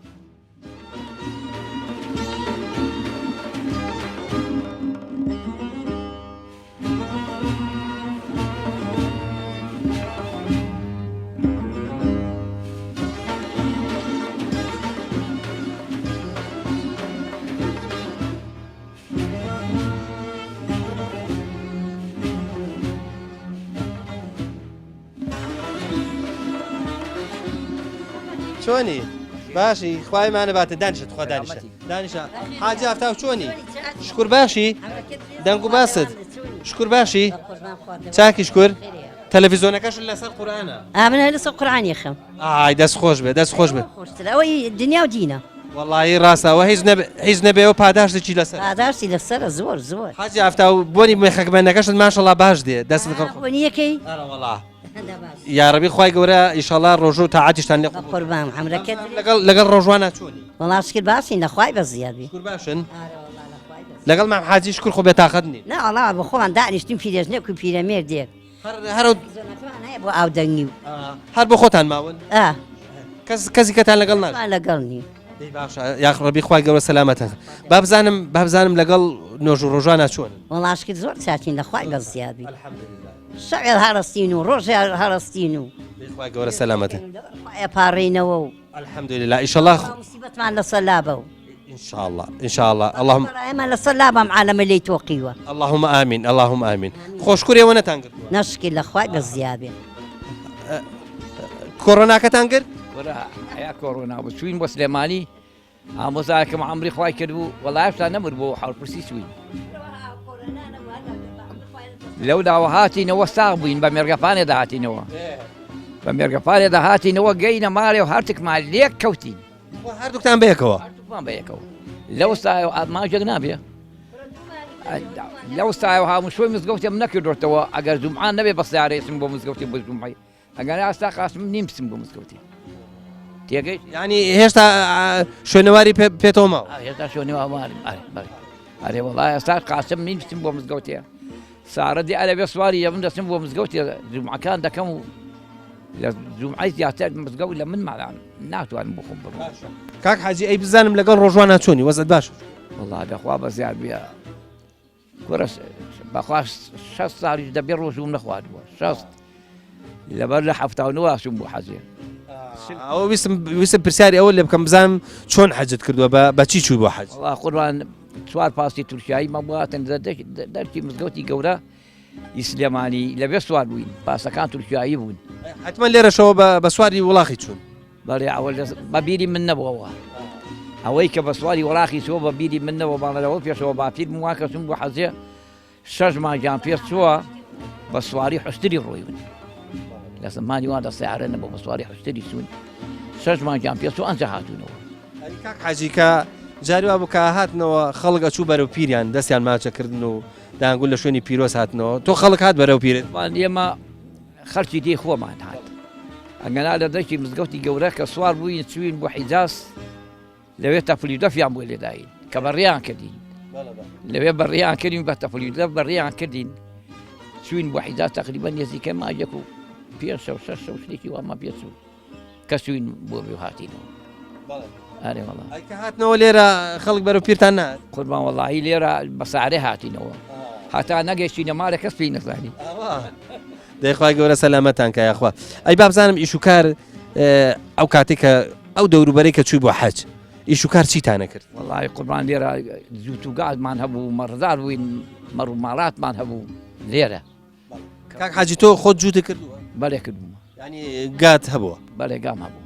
چۆنی باشی خوایمانە باتە دانیشت خوا دانیشە حاجی ئافتا چۆنی شکر باشی دەنگ و باست شکر باشی چاکی شکر تەلەڤیزۆنەکەش لەسەر قورئانە ئامنە لەسەر قورئانی خەم ئای دەست خۆش بێ دەست خۆش بێ ئەوەی دنیا و دینە وەڵی ڕاستەوە هیچ نەبێەوە پاداشتێکی لەسەر پاداشتی لەسەرە زۆر زۆر حاجی ئافتا و بۆنی مێخەکبەنەکەشت ماشەڵا باش دێ دەست یەکەی یارەبی خوای گەورە ئیشەڵا ڕۆژ و تاعاتیشتان لێ قوربان حمرەکەت لەگەڵ ڕۆژوانە چۆنی وەڵاشکرد باشین لەخوای بە زیادبی باشن لەگەڵ مام حاجی شکر خۆ بێتاقەت نی نەڵا بە خۆمان دانیشتیم پیرێژنێک و پیرەمێردێک هەرو بۆ ئاودەنگی و هەر بۆ خۆتان ماون کەسی کەتان لەگەڵ نان لەگەڵ نی باشە یاخڕەبی خوای گەورە سەلامەتە بابزانم لەگەڵ نۆژ و ڕۆژانە چۆن وەڵاشکرد زۆر چاچین لەخوای بە زیادبی شەوێ هەڕستین و ڕۆژێ هەڕستین و خوای گەورە سەلامەتە پارڕینەوە و الحەمدولله ئیشەڵا موسیبەتمان لەسەر لابە و إن شاء الله اللهم ما لصلابم عالم اللي توقيوا اللهم آمين اللهم آمين خوش كوريا وانا تانقر نشكي لأخوي بالزيادة كورونا كتانقر يا كورونا وشوين بسليماني مزاكم عمري خواي كدو والله عرفت نمر بو حول برسي شوين لەو داوە هاتینەوە ساغ بووین بە مێرگەپانێدا هاتینەوە بە مێرگەپانێدا هاتینەوە گەینە ماڵێ و هەرتێکمان لێک کەوتین هەردووکتان بەیەکەوە هەردووکمان بەیەکەوە لەو سایە ماژێک نابێ لەو سایە هاموو شوۆی مزگەوتێم نەکردوێتەوە ئەگەر زومعان نەبێ بە سیارەیسم بۆ مزگەوتی بۆ زومعی ئەگەر ئاستا قاسم نیم بسم بۆ مزگەوتی تێگەی ینی هێشتا شوێنەواری پێتەوە ماوە هێشتا شوێنەواری ئەرێ وەڵای ئێستا قاسم نیم بسم بۆ مزگەوتێ سارەدی ئەلە بێ سواری یەمن دەچم بۆ مزگەوتی زومعەکان دەکەم و لە زومعی زیاتر مزگەوت لە من ماڵان ناتوانم بۆ خۆم بڕۆم کاک حاجی ئەی بزانم لەگەڵ ڕۆژوانە چۆنی وەزت باش وەڵا دەخوا بە زیاد بێ کورس بەخوا 6 ساڵیش دەبێ ڕۆژوم نەخواردووە 6 لەبەر لە 79 چووم بۆ حەجێ ئەوە ویستم پرسیاری ئەوە لێ بکەم بزانم چۆن حەجت کردووە بە چی چووی بۆ حەج وەڵا قوربان چوار پاسی تورکیایی مەبواتن دەرکی مزگەوتی گەورە ئیسلێمانی لەبێ سوار بووین پاسەکان تورکیایی بوون حتمما لێرەشەوە بە سواری وڵاخی چوون بەڵێ ئەوە بە بیری من نەبووەوە ئەوەی کە بە سواری وڵاخی چووە بە بیری من نەوە باڵەوە پێشەوە باپیر واکە چوون بۆ حەجێ 6 مانگیان پێ چووە بە سواری حشتری ڕۆیون لە زمانی وا دە سیارە نەبوو بە سواری حشتری چوون 6 مانگیان پێ چوو ئەنجا هاتوونەوە کاک حاجی کە جاری وا بوو کە هاتنەوە خەڵک ئەچوو بەرەو پیریان دەستیان ماچەکردن و دانگول لە شوێنی پیرۆز هاتنەوە تۆ خەڵک هات بەرەو پیرت ئێمە خەرکی دێ خۆمان هات ئەگەنا لە دەشتی مزگەوتی گەورە کە سوار بووین چوین بۆ حیجاز لەوێ تەفلیدەفیان بۆ لێداین کە بەڕێیان کردین لەوێ بەڕێیان کردین بە تەفلیدە بەڕێیان کردین چوین بۆ حیجاز تقریبا نزیکە ماجێک و 5 شەو 6 شەو شتێکی واما پێچوو کە چوین بۆ بێ هاتینەوە ئارێ وەڵا کە هاتنەوە لێرە خەڵک بەرەو پیرتان نات قوربان وەڵاهی لێرە بە سارێ هاتینەوە هاتا نەگەشتینە مارە کەس پێی نەزانی دەیخوای گەورە سەلامەتان کە یاخوا ئەی با بزانم ئیش و کار ئەو کاتێک کە ئەو دەوروبەرەی کە چووی بۆ حەج ئیش و کار چیتانە کرد وەڵاهی قوربان لێرە زووت و گازمان هەبوو مەڕدار بووین مەڕ و ماڵاتمان هەبوو لێرە کاک حاجی تۆ خۆت جووتە کردووە بەڵێ کردووە ینی گات هەبووە بەڵێ گام هەبوو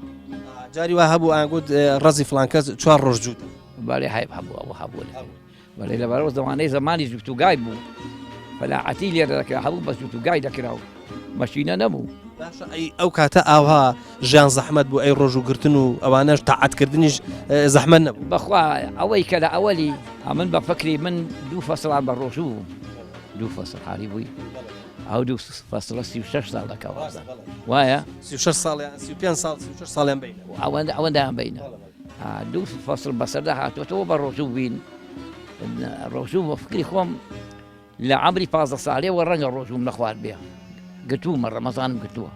جاری وا هەبوو ئاگوت ڕەزی فڵان کەس 4 ڕۆژ جووتە بەڵێ هایب هەبوو ئەوە هەبوو بەڵێ لەبەرەوە زەمانەی زمانی زووت و گای بوو فەلاعەتی لێرە دەکرا هەبوو بە زووت و گای دەکراوە مەشینە نەبوو ئەو کاتە ئاوا ژیان زەحمەت بوو ئەی ڕۆژوگرتن و ئەوانەش تاعاتکردنیش زەحمەت نەبوو بەخوا ئەوەی کە لە ئەوەلی من بە فەکری من 2 فەسڵان بە ڕۆژوو 2 فەسڵ حالی بووی ئەو 2 فەسڵە 36 ساڵ دەکەوە وایە 36 ساڵیان 35 ساڵ 36 ساڵیان بینە ئەوەندەیان بینە 2 فەسڵ بەسەردا هاتوێتەوە بە ڕۆژوو بین ڕۆژوو بە فکری خۆم لە عەمری 15 ساڵێەوە ڕەنگە ڕۆژوم نەخوارد بێ گرتوومە ڕەمەزانم گرتووە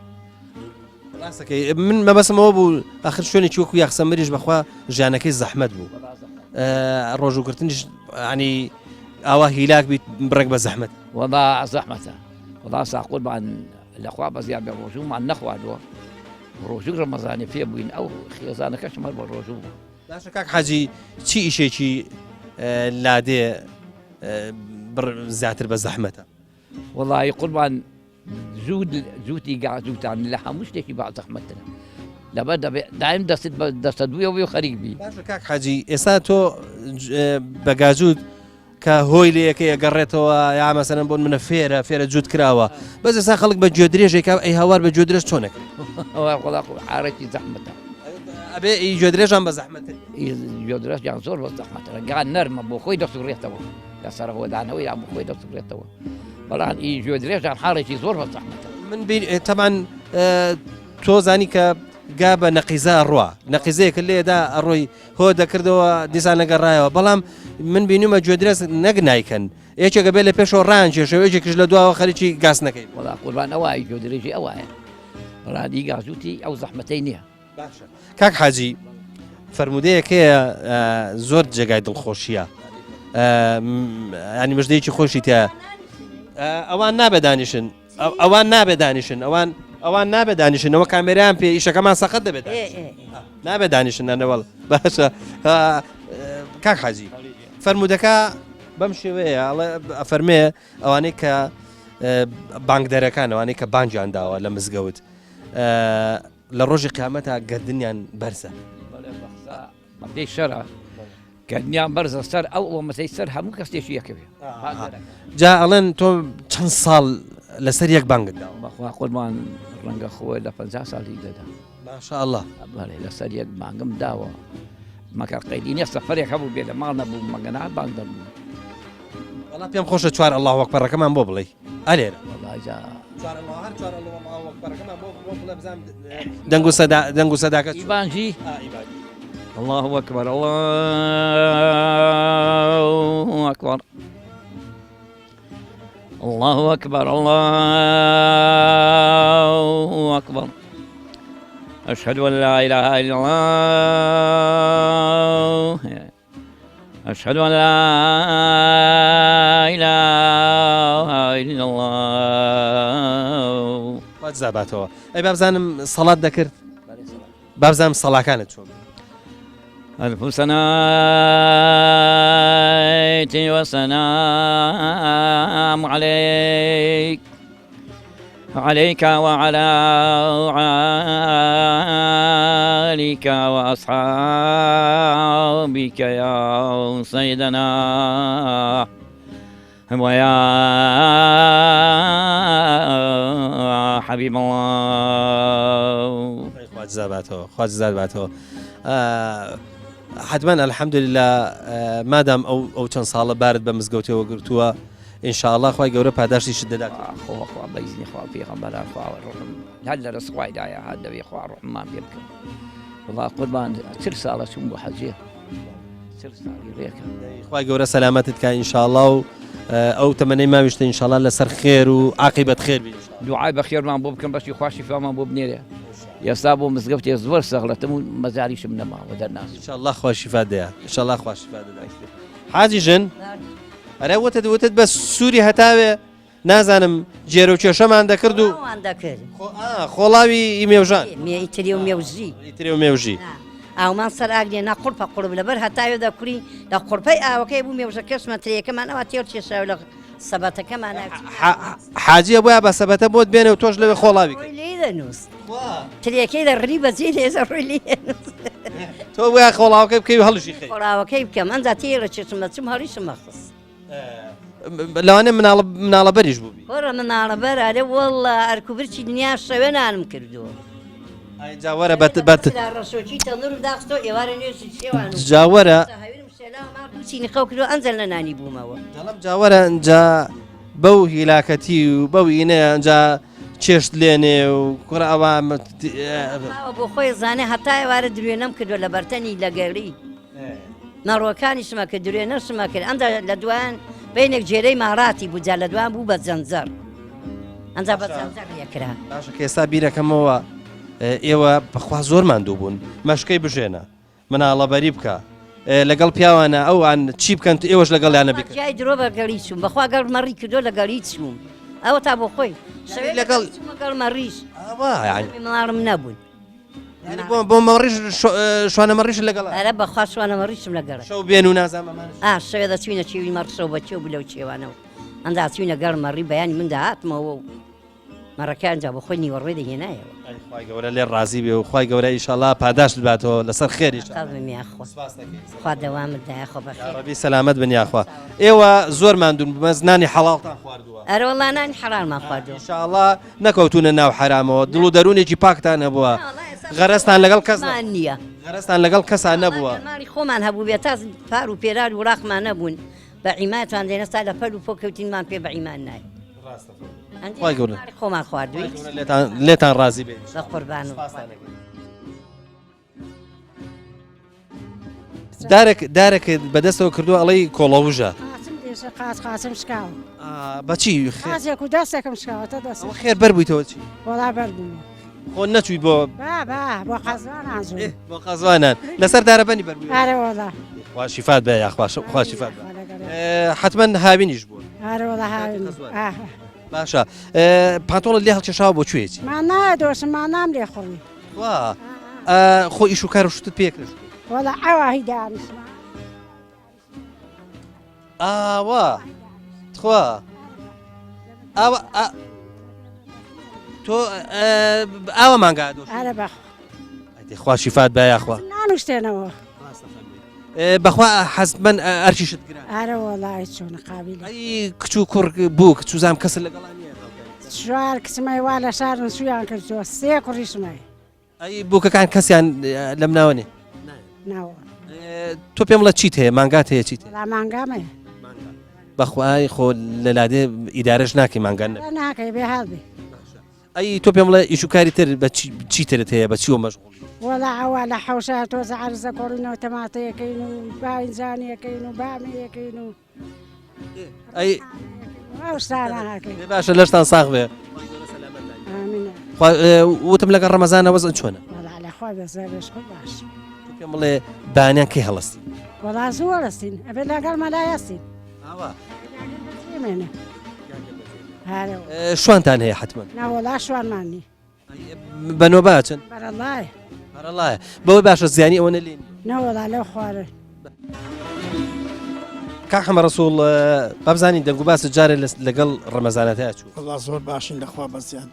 من مەبەسمەوە بوو ئاخر شوێنێکی وەکو یاخسەمەریش بەخوا ژیانەکەی زەحمەت بوو ڕۆژوگرتنیش ینی ئاوا هیلاک بیت بڕێک بە زەحمەت وەڵا زەحمەتە وەڵا ساقوربان لەخوا بەزیان بێ ڕۆژوومان نەخواردووە ڕۆژوو ڕەمەزانی پێ بووین ئەو خێزانەکەشمە بە ڕۆژوو بوو باشە کاک حاجی چی ئیشێکی لادێ زیاتر بە زەحمەتە وەڵی قوربان زووتی گازووتان لە هەموو شتێکی با زەحمەتە لەبەر دایم دەست دەستە دوویەوە خەریک بی باشە کاک حاجی ئێستا تۆ بە گازوت کە هۆی لە یەکەی ئەگەڕێتەوە یا مەسەرەن بۆن منە فێرە جووت کراوە بەس ئێستا خەڵک بە گوێ درێژێکا ئەی هاوار بە گوێ درێژ چۆنەکە وەڵا حارەتی زەحمەتە ئەبێ گوێ درێژان بە زەحمەتە گوێ درێژیان زۆر بە زەحمەتە ڕەنگان نەرمە بۆ خۆی دەسوڕێتەوە لەسەرەوەدانەوەی یا بۆ خۆی دەسوڕێتەوە بەڵام گوێ درێژان حاڵێکی زۆر بە زەحمەتە من تەمان تۆ زانی کە گا بە نەقیزە ڕوا نەقیزەیەکە لێدا ئەڕۆی هۆ دەکردەوە دیسان نەگەڕایەوە بەڵام من بینیمە گوێ درێژ نەک نایکەن یەکێکە بێت لە پێشەوە ڕانکێشەوە یەکێکش لە دواوە خەریکی گاز نەکەی وەڵا قوربان ئەوای گوێ درێژی ئەوایە ڕادی گازوتی ئەو زەحمەتەی نییە کاک حاجی فەرمودەیەکەیە زۆر جێگای دڵخۆشیە ینی مژدەیەکی خۆشی تایە ئەوان نابێدانیشن ئەوان نابێدانیشنەوە کامێرایان پێ ئیشەکەمان سەخت دەبێت نابێدانیشن نەوەڵ باشە کاک حاجی فەرمودەکە بەم شێوەیە فەرمێ ئەوانەی کە بانگدەرەکان ئەوانەی کە بانجیان داوە لە مزگەوت لە ڕۆژی قیامەتە گەردنیان بەرزە دەی شەرە کەنیان بەرزە سەر ئەو ئۆمەسەی سەر هەموو کەسێکی یەکەوێ جا ئەڵێن تۆ چەند ساڵ لەسەر یەک بانگت داوە بەخوا قوربان ڕەنگە خۆی لە 50 ساڵی دەدا ماشاءالله بەڵێ لەسەر یەک بانگم داوە مەکە قەیدی نییە سەفەرێک هەبوو بێ لە ماڵ نەبوو مەگەنا بانگ دەبوو وەڵا پێم خۆشە چوار الله وەکبەرەکەمان بۆ بڵێ ئەلێرە دەنگ و سەداکە بانجی الله أكبر الله أكبر الله أكبر الله أكبر أشهد أن لا إله إلا الله أشهد أن لا إله إلا الله زاباتەوە ئەی بابزانم سەڵات دەکرد بابزانم سەڵاکانت چۆن ألف سنة وسلام عليك عليك وعلى آلك وأصحابك يا سيدنا ويا حبيب الله خواج زاباتەوە حتما الحەمدولله مادام ئەو چەند ساڵە بارت بە مزگەوتەوە گرتووە ئینشاءالله خوای گەورە پاداشتیشت دەدات خوا بەیزنی خوا پێغەمبەران خوا ڕحم هەر لە ڕست خوایدایە هەر دەوێ خوا ڕحمان پێ بکەم وڵا قوربان چل ساڵە چوون بۆ حەجێ چل ساڵی ڕێکە خوای گەورە سەلامەتت کە ئینشاءالله و ئەو تەمەنەی ماویشتە ئینشاءالله لەسەر خێر و عاقیبەت خێر بێ دوعای بە خێرمان بۆ بکەم بەشی خواشی فامان بۆ بنێرێ ئێستا بۆ مزگەوتێ زۆر سەغڵەتم و مەزاریشم نەماوە دەرناس ئینشاءالله خوا شیفا دەیە ئینشاءالله خوا شیفا دەدات حاجی ژن ئەرە وتت بە سووری هەتاوێ نازانم جێرە و کێشەمان دەکرد و خۆڵاوی ئیمێوژان ئیتری و مێوژی ئیتری و مێوژی ئاومان سەر ئاگرێ ناقورپە قوڵب لەبەر هەتاوێ دەکوری لە قورپەی ئاوەکەی بوو مێوژە کەسمە ترێکەمان ئەوە تێر کێشاو لە سەبەتەکەمان حاجیە بۆیە بە سەبەتە بۆت بێنێ و تۆش لەوێ خۆڵاوی لێ دەنووس ترێکەی لە ڕی بەجێ لێزە ڕووی لێ تۆ بۆیە خۆڵاوەکەی بکەی و هەڵشی خەی خۆڵاوەکەی بکەم ئەنجا تێرە چێشم دەچم هەڵیشم مەخص لەوانێ مناڵە بەریش بووبی وەرە مناڵە بەر ئارێ وەڵڵا ئەرکوبرچی دنیا شەوێ نانم کردووە جاوەرە ڕەشۆکی تەنور داخستۆ ئێوارە نوێژی شێوان جاوەرە چینی خەو کردو ئەنجل لە نانی بوومەوە دەڵم جاوەرە ئەنجا بەو هیلاکەتی و بەو ئینە ئەنجا چێشت لێنێ و کوڕ ئەوە بۆ خۆی زانێ هەتا ئێوارە درێنەم کردو لە بەرتەنی لەگەڵی نەڕۆکانیشمە کە درێنەشمە کرد ئەنجا لە دوایان بینێک جێرەی ماڕاتی بوو جا لە دوان بوو بە جەنجەر ئەنجا بە جەنجەر لێکرا باشە کە ئێستا بیرەکەمەوە ئێوە بەخوا زۆر ماندوو بوون مەشکەی بژێنە مناڵەبەری بکە لەگەڵ پیاوانە ئەوان چی بکەن ئێوەش لەگەڵیانە بکەن جای درۆ بەگەڵی چوم بەخوا گەڵ مەڕی کردو لەگەڵی چوم ئەوە تا بۆ خۆی لەگەڵ مەڕیش مناڵم نەبوون بۆ مەڕیش شوانە مەڕیش لەگەڵ ئەرە بەخوا شوانە مەڕیشم لەگەڵ شەو بێن و نازانمان شەوێ دەچوینە چێوی مەڕشەو بە چێو لەو چێوانەوە ئەندا چوینە گەڵ مەڕی بەیانی مندا هاتمەوە و مەڕەکان جا بە خۆی نیوەڕێ دەهێنایەوە خوای گەورە لێ ڕازی بێ و خوای گەورە ئینشاءالله پاداشت باتەوە لەسەر خێریش خوا دەوامت دایخۆ بەخێر ڕەبی سەلامەت بن یاخوا ئێوە زۆر ماندوون بمەزنانی حەڵاڵتان خواردووە ئەرە وەڵا نانی حەڵالمان خواردووە ئینشاءالله نەکەوتونە ناو حرامەوە دڵ و دەرونێکی پاکتان هەبووە غەرەستان لەگەڵ کەس نییە غەرەستان لەگەڵ کەسان نەبووە ماڵی خۆمان هەبوو بێت تا پار و پێرار و ڕاقمان نەبوون بە عیماتان دێنەستا لە پەل و پۆکەوتینمان پێ بە عیمان نایە خۆمان خواردووی لێتان ڕازی بێ بە قوربان دارێکت بەدەستەوە کردووە ئەڵەی کۆڵەوژە قاچم شکاوە بەچی خازێک و دەستێکم شکاوەتە دەست خێر بەربوویتەوە چی وەڵا بەربووم خۆ نەچوویت بۆ بۆ قەزوانان زوو بۆ قەزوانان لەسەر دارەبەنی بەربووی ئارە وەڵا خوا شیفات بێ خوا شیفات حتما هاوینیش بووە ئارە وەڵا هاوین باشە پانتۆڵت لێ هەڵکێشاوە بۆ کوێتی مان نادۆشم مان نام لێ خوڕی خۆ ئیش و کار و شتت پێکرد وەڵا ئەوە هی دانیشمان ئاوا خوا ئەوە تۆ ئاوە مانگا ئارە بەخ خوا شیفات بە یاخوا نانوشتێنەوە بەخوا حەزمەن ئەرکیشت گران ئارە وەڵای چۆن قابل ئەی کچ و کوڕ بوو کچ و زام کەس لەگەڵان چوار کچمای وا لە شارن سویان کردووە سێ کوڕیشمای ئەی بووکەکان کەسیان لەم ناوەنێ ناوە تۆ پێم بڵە چیت هەیە مانگات هەیە چیت لا مانگامێ بەخوای خۆ لە لادێ ئیدارەش ناکەی مانگان ناکەی بێ هەڵبێ ئەی تۆ پێم بڵە ئیشوکاری تر بە چیترت هەیە بە چیوە مەشغوڵ وەڵا ئەوە لە حەوشە تۆزە عەرزە کۆڕینەوە تەماتەیەکەین و باینجانیەکەین و بامەیەکەین و ئەی ئەو شتانەکەین باشە لەشتان ساغ بێ وتم لەگەڵ ڕەمەزانە وەزن چۆنە وەڵا لەخوا بەزارش خۆ باش پێم بڵێ بانیان کەی هەڵستی وەڵا زۆر ئەستین ئەبێ لەگەڵ مەلایەستین مێنە شوانتان هەیە حتمما ناوەڵا شوانمانی بەنۆ باچن بەرەڵای بەرەڵایە بەوەی باشە زیانی ئەوە نەلێن نەوەڵا لەو خوارە کاحمە ڕسوڵ بابزانین دەنگ و باست جارێ لەگەڵ ڕەمەزانەت هەیە چوو وەڵا زۆر باشین لەخوا بەزیان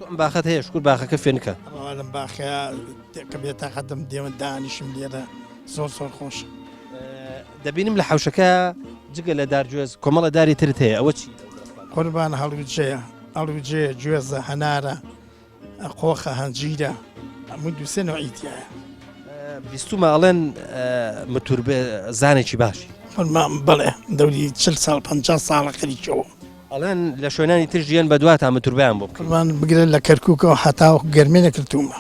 ئەم باخەت هەیە شکر باخەکە فێنکە لەم باخەیە کە بێتە قەدەم دێمە دانیشم لێرە زۆر زۆر خۆش دەبینم لە حوشەکە جگە لە دارگوێز کۆمەڵە داری ترت هەیە ئەوە چی قوربان هەڵوجەیە ئەڵوجێ گوێزە هەنارە قۆخە هەنجیرە هەموو دووسێ نوعیتیایە بیستومە ئەڵێن متوربێ زانێکی باشی بڵێ دەوری 40 ساڵ 50 ساڵە خەریکەوە ئەڵێن لە شوێنانی تر ژیان بە دوات تا متوربیان بۆ قوربان بگرێت لە کەرکووکەوە هەتاو گەرمێ نەکردومە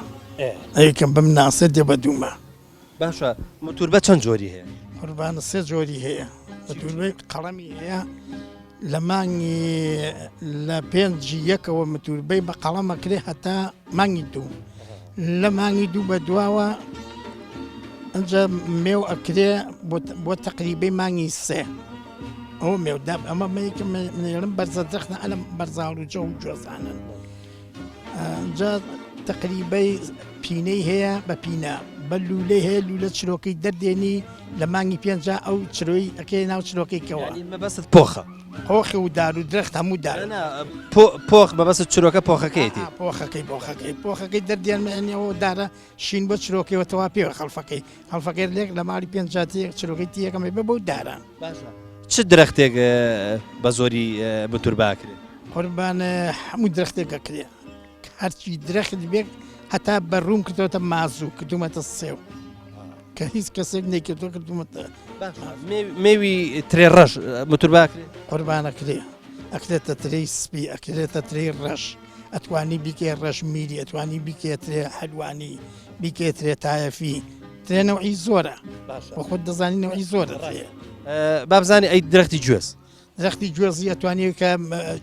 ئەیکەم بم ناسێت دێ بەدومە باشە متوربە چەند جۆری هەیە قوربانە سێ جۆری هەیە متوربەی قەڵەمی هەیە لە مانگی لە پێنجی یەکەوە متوربەی بە قەڵەمە کرێ هەتا مانگی دوو لە مانگی دوو بە دواوە ئەنجا مێو ئەکرێ بۆ تەقریبەی مانگی سێ ئەو مێوداب ئەمە مەیکە منێرم بەرزە دەخنە ئەلم بەرزاڵوجە و جۆزانن ئەنجا تەقریبەی پینەی هەیە بە پینە بە لولەی هەیە لولە چرۆکەی دەردێنی لە مانگی پێنجا ئەو چرۆی ئەکەی ناو چرۆکەیکەوە مەبەست پۆخە پۆخی و دار و درەخت هەموو دار پۆخ بەبەست چرۆکە پۆخەکەیتی پۆخەکەی دەردێنمەنیەوە دارە شین بۆ چرۆکەوە تەوا پێوە خەڵفەکەی لێک لە ماڵی پێنجاتی چرۆکەی تیەکەمە بە بەو داران چ درەختێک بە زۆری بتور باکرێت قوربانە هەموو درەختێکە کرێ هەرچی درەخت بێک هەتا بەڕوم کردوتە مازوو کردومەتە سێو کە هیچ کەسێک نەیکردو کردومەتە مێوی ترێ ڕەش متور باکرێت قوربانە کرێ ئەکرێتە ترەی سپی ئەکرێتە ترەی ڕەش ئەتوانی بیکێ ڕەش میری ئەتوانی بیکێترێ هەلوانی بیکێترێ تایەفی ترێ نەوعی زۆرە بە خۆت دەزانی نەوعی زۆرە بابزانانی ئەی درەختی گوێز درەختی گوێزی ئەتوانی کە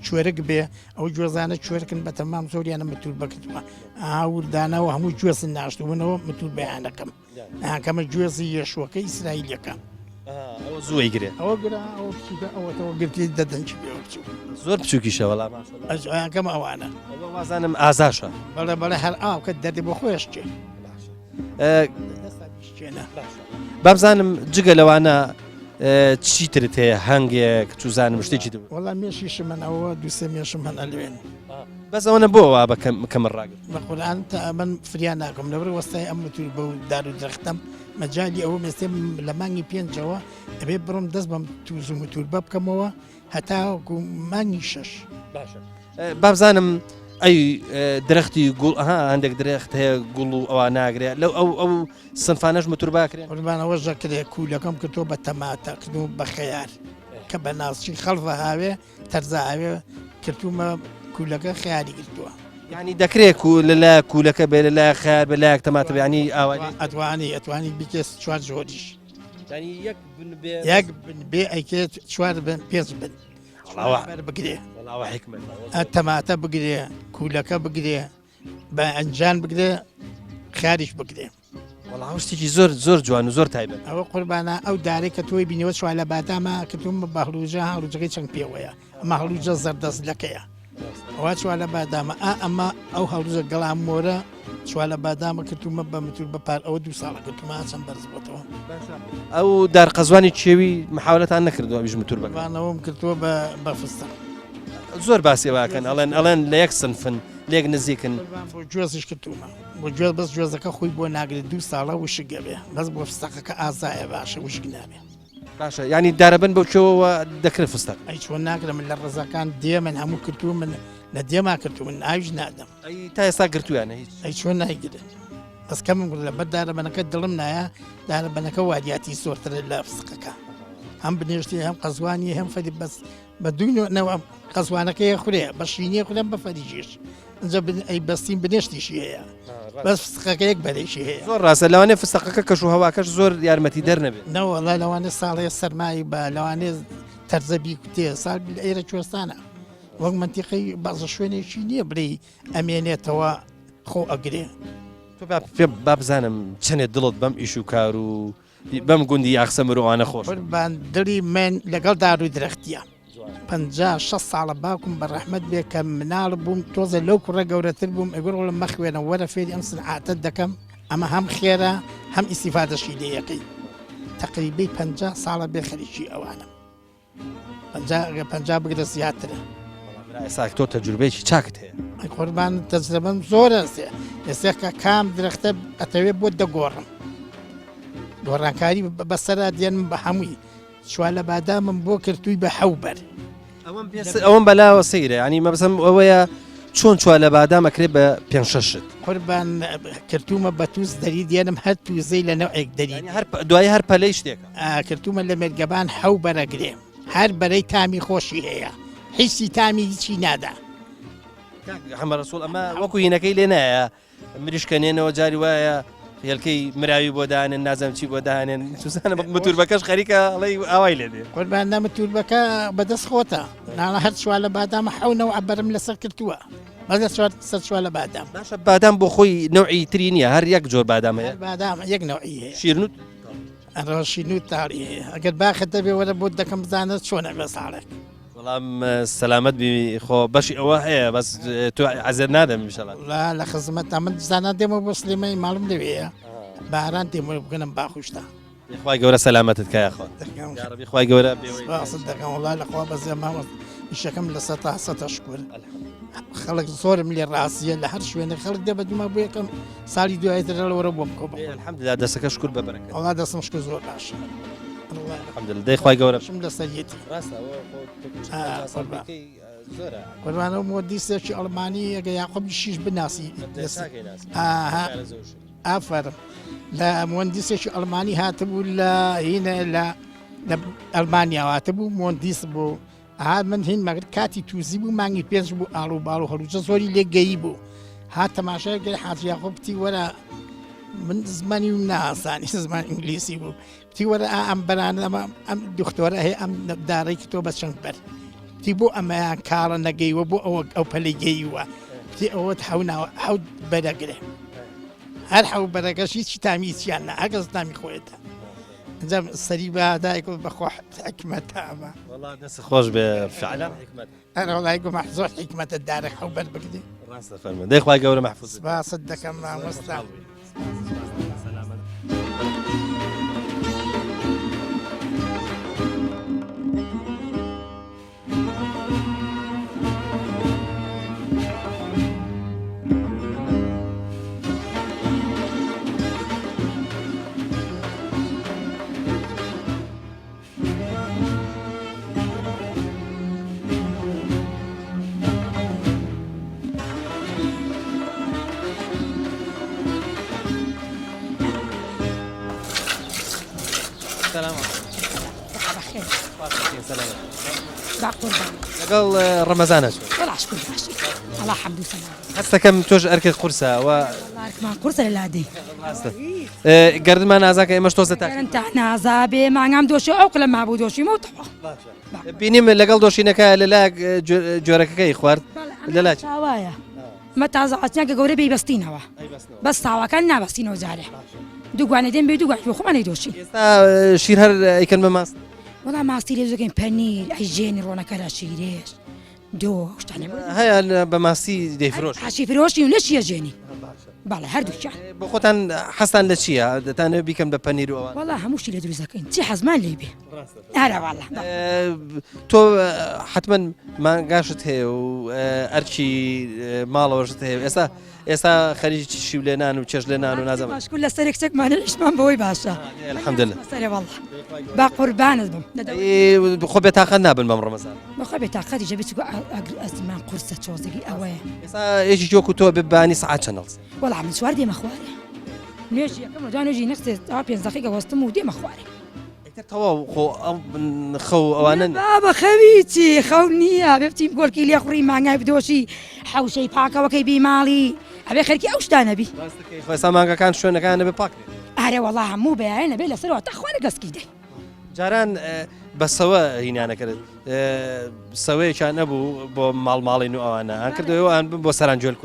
کوێرەک بێ ئەو گوێزانە کوێرکن بە تەمام زۆریانە متور بکردووە ئاوردانەوە هەموو گوێزن ناشتبوونەوە متور بەیانەکەم ئاکەمە گوێزی یەشوەکە ئیسرائیلەکە زووی گرێ ئەوەتەوە گرتی دەدەنج پێ زۆر بچووکیشە وەڵام ئەجویانکەم ئەوانە وازانم ئازاشە بەڵێ بەڵێ هەر ئاو کە دەردی بۆ خۆش چێ بابزانم جگە لەوانە چیترت هەیە هەنگێک چوزانم شتێکی دوو وەڵام مێشیشم من ئەوە دووسێ مێشم هەن ئەلوێن بەس ئەوەنە بۆەوە بەکەم ڕاگرت بە قورآن تا من فریان ناکەم لەبەر وەستای ئەم متور بە و دار و درەختەم مەجای ئەوە مێستێ لە مانگی پێنجەوە ئەبێ بڕم دەست بەم تووز و متور بە بکەمەوە هەتا مانگی شەش بابزانم ئەی درەختی گوڵ هەندێک درەخت هەیە گوڵ و ئەوە ناگرێت لەو ئەو سنفانەش متور باکرێن قوربانەوە ژەکرێ کوولەکەم کردۆ بە تەماتە کردو بە خەیار کە بە ناسچی خەڵفە هاوێ تەرزاوێ کردومە کوولەکە خیاری گرتووە ینی دەکرێت لەلا کوولەکە بێ لە لای خیار بە لایەک تەماتە ینی ئەتوانی بکێت چوار جۆریش یەک بێ ئەیکێت چوار بن پێنج بن بگرێ تەماتە بگرێ کوولەکە بگرێ بە ئەنجان بگرێ خیاریش بگرێ شتێکی زۆر زۆر جوان و زۆر تایبەت ئەوە قوربانە ئەو دارێک کە تۆی بینەوە چوار لە بادامە کردوم بە هەڵوجە هەڵوجەکەی چەند پێوەیە ئەمە هەڵوجە زەردەستلەکەیە ئەوە چوار لە بادامە ئەمە ئەو هەڵوجە گەڵام مۆرە چوار لە بادامە کردومە بە متور بەپار ئەوە دو ساڵە کردومە چەند بەرز بۆتەوە ئەو دارقەزوانی چێوی محاولەتان نەکردووە بیژ متور بەکانەوەم کردووە بە فستە زۆر باسیێواکەن ئەڵێن لە یەک سنفن لێک نزیکن بۆ گوێزیش کردومە بۆ گوێ بەس گوێزەکە خۆی بۆ ناگرێت 2 ساڵە وشگە بێ بەس بۆ فستەقەکە ئازایە باشە وشک نابێ باشە ینی دارەبن بۆ چۆوە دەکرێت فستق ئەی چۆن ناکرە من لە ڕێزەکان دێ من هەموو کردو من لە دێما کردو من ئاویش نادەم تا ئێستا گرتویانە هیچ ئەی چۆن نایگرن بەس کەم لە بەر دارەبەنەکە دڵم نایە دارەبەنەکە وادیاتی زۆرتر لە فستەکەکە هەم بنێشتی هەم قەزوانی هەم فەری بەس بە دوونەوە قەزوانەکەی خورێ بە شینیە خورم بە فەریژیش اینجا ئەی بەستین بنێشتیشی هەیە بەس فستەکەەکە یەک بەرێشی هەیە زۆر ڕاستە لەوانێ فستەقەکە کەش و هەواکەش زۆر یارمەتی دەرنەبێت نەوەڵا لەوانێ ساڵەیە سەرمایی بە لەوانێ تەرزەبی کوتێ ساڵ ئێرە کوێستانە وەک منتیقی بەزە شوێنێکی نییە بری ئەمێنێتەوە خۆ ئەگرێ تۆ با بزانم چەندێت دڵت بەم ئیش و کار و بەم گوندی یاخسە مرۆوانە خۆش دڵی من لەگەڵ داروی درەختیە 56 ساڵە باوکم بە ڕەحمەت بێ کە مناڵ بووم تۆزە لەو کوڕە گەورەتر بووم ئەگەر لە مەخوێنە وەرە فێری ئەم سنعاتە دەکەم ئەمە هەم خێرە هەم ئیسیفادەشی لێ یەقی تقریبی 50 ساڵە بێ خەریکی ئەوانم 50 بگرە زیاترە ئێستا تۆ تەجروبەیەکی چاکت هەیە قوربان تەجربەم زۆرە ئێستێکە کام درەختە ئەتەوێت بۆ دەگۆڕم گۆڕانکاری بەسەرا دێنم بە هەمووی شوا لە بادامم بۆ کردووی بە حەوبەر ئەوەم بەلاوە سەیرە ینی مەبسم ئەوەیە چۆن چوە لە بادامەکرێت بە 5-6 قوربان کردومە بە تووس دەری دێنم هەر تووزەی لە نەوەیەک دەری دوای هەر پەلەی شتێکە کردومە لە مێرگەبان حەوبەرەگرێ هەر بەرەی تامی خۆشی هەیە هیچی تامی هیچی نادا حەمە ڕەسوڵ ئەمە وەکو هینەکەی لێ نایە مریشکەنێنەوە جاری وایە هێلکەی مراوی بۆ داهێن نازەم چی بۆ داهێنێن سوسانە متوربەکەش خەریکە ئەڵی ئاوای لێ دێ قوربان نەمەتوربەکە بەدەست خۆتە ناڵە هەر چوا لە بادامە حەونەوە عەبەرم لەسەر کردووە بەدە سەر چوا لە بادام باشە بادام بۆ خۆی نەوعی تری نییە هەر یەک جۆر بادام هەیە بادام یەک نەوعی هەیە شیرنوت شیرنوت تاڕی هەیە ئەگەر باخت دەبێ وەرە بۆ دەکەم بزانێت چۆنە بە ساڵێک وەڵام سەلامەت بی خۆ بەشی ئەوە هەیە بەس تۆ عەزەر نادەم ئینشەڵا لە خزمەتتا من زانە دێمە بۆ سلێمەی ماڵم لەوەیە باران دێمە بگەنم باخۆشتا خوای گەورە سەلامەتت کایە خۆ خوای گەورە دەکەم وڵای لەخوا بەزێ ماوە ئیشەکەم لە سەتا شکر خەڵک زۆرم لێ ڕاستیە لە هەر شوێنە خەڵک دێ بەدوما بۆ یەکەم ساڵی دوایتر لەوەرە بۆم کۆ الحەمدوللا دەستەکە شکر بەبەرەکەت وڵا دەستم شکر زۆر باشە الحەمدوللا دەی خوای گەورە شم لە سەرەتی قوربانە مۆدیسێکی ئەڵمانی ئەگە یاقۆبی شیش بناسی ئافەر لە مۆندیسێکی ئەڵمانی هاتبوو لە هینە لە ئەلمانیا هاتبوو مۆندیس بوو من هین مەگر کاتی تووزی بوو مانگی پێنج بوو ئاڵ و باڵ و هەڵوجە زۆری لێ گەیی بوو هات تەماشای حاجی یاقۆب پتی وەرە من زمانی ناسانی زمان ئینگلیسی بوو پتی وەرە ئەم بەرانە ئەم دکتۆرە هەیە ئەم دارەی کە تۆ بە چەند بەر پتی بۆ ئەمەیان کاڵە نەگەیوە بۆ ئەو پەلەی گەیوە پتی ئەوەت حەوت بەرەگرێ هەر حەو بەرەگەش هیچی تامی چیان نە ئەگەز تامی خۆیەتە ئەنجا سەری بەدایک بەخوا حکمەتە ئەمە وەڵا دەست خۆش بێ فعلا حکمەت ئەرە وڵای گومە زۆر حکمەتە دارە حەو بەر بگری ڕاستە فەرمە دەی خوای گەورە مەحفوظ سپاست دەکەم مامۆستا لەگەڵ ڕەمەزانە الله حمد وسلام هەستەکەم تۆش ئەرکت قورسەوە قورسە لە لادەی گەردنمان نازاکە ئێمەش تۆزە تا نازابێ مانگام دۆشی ئەو قلە مابوو دۆشیمەوتەوە بینیم لەگەڵ دۆشینەکە لەلا جۆرەکەەکەی خوارد لەلا چاوایە مە تازە ئەچیانکە گەورە بێ بەستینەوە بەس تاواکان نابەستینەوە جارێ دووگوانە دێن بێ دووگوان بۆ خۆمانەی دۆشی شیر هەر ئەیکەن بە ماست وەڵام ماستی لێ زۆکەین پەنیر ئەیژێنی ڕۆنەکەرە شیرێش دۆ شتانە هەیە بە ماسی دەیفرۆش حاشی فرۆشی و نەچیە ژێنی باڵێ هەردووچە بۆ خۆتان حەستان لە چییە دەتانە بیکەم بە پەنیر و ئەوان وەڵا هەمووشی لە دروست دەکەین چی حەزمان لێ بێ ئارە وەڵا تۆ حتمما مانگاشت هەیە و ئەرکی ماڵەوەشت هەیە ئێستا خەریکی شیو لێنان و چێژ لێنان و نازەم باشکول لە سەرێک چەکمانە لەشمان بەوەی باشە الحەمدلله سەرێ وەڵا با قوربانت بم خۆ بێتاقەت نابن بەم ڕەمەزان بەخۆ بێتاقەتی جە بچ ئەزمان قورسە چۆزگی ئەوەیە ئێستا یەکی جۆک و تۆ ببانی سعات چەند هەڵسێ وەڵا من سوار دێمە خوارێ نوێژی یەکەم لە دوای نوێژی نەخسێ تا 5 دقیقە وەستم و دێمە خوارێ تەواو خەو ئەوانە بابە خەویتی خەو نییە بێفتیم گۆلکی لێ خوڕی مانگای بدۆشی حەوشەی پاکەوەکەی بیماڵی ئەبێ خەرکی ئەو شتانەبی خۆستا مانگەکان شوێنەکانە بێ پاک ئارێ وەڵا هەموو بەیانە بێ لەسەرەوە تا خوارە گەسکی دەی جاران بەسەوە هینانەکرد سەوەیەکیان نەبوو بۆ ماڵماڵین و ئەوانە ئەن کردەوە ئەن بۆ سەرانجۆل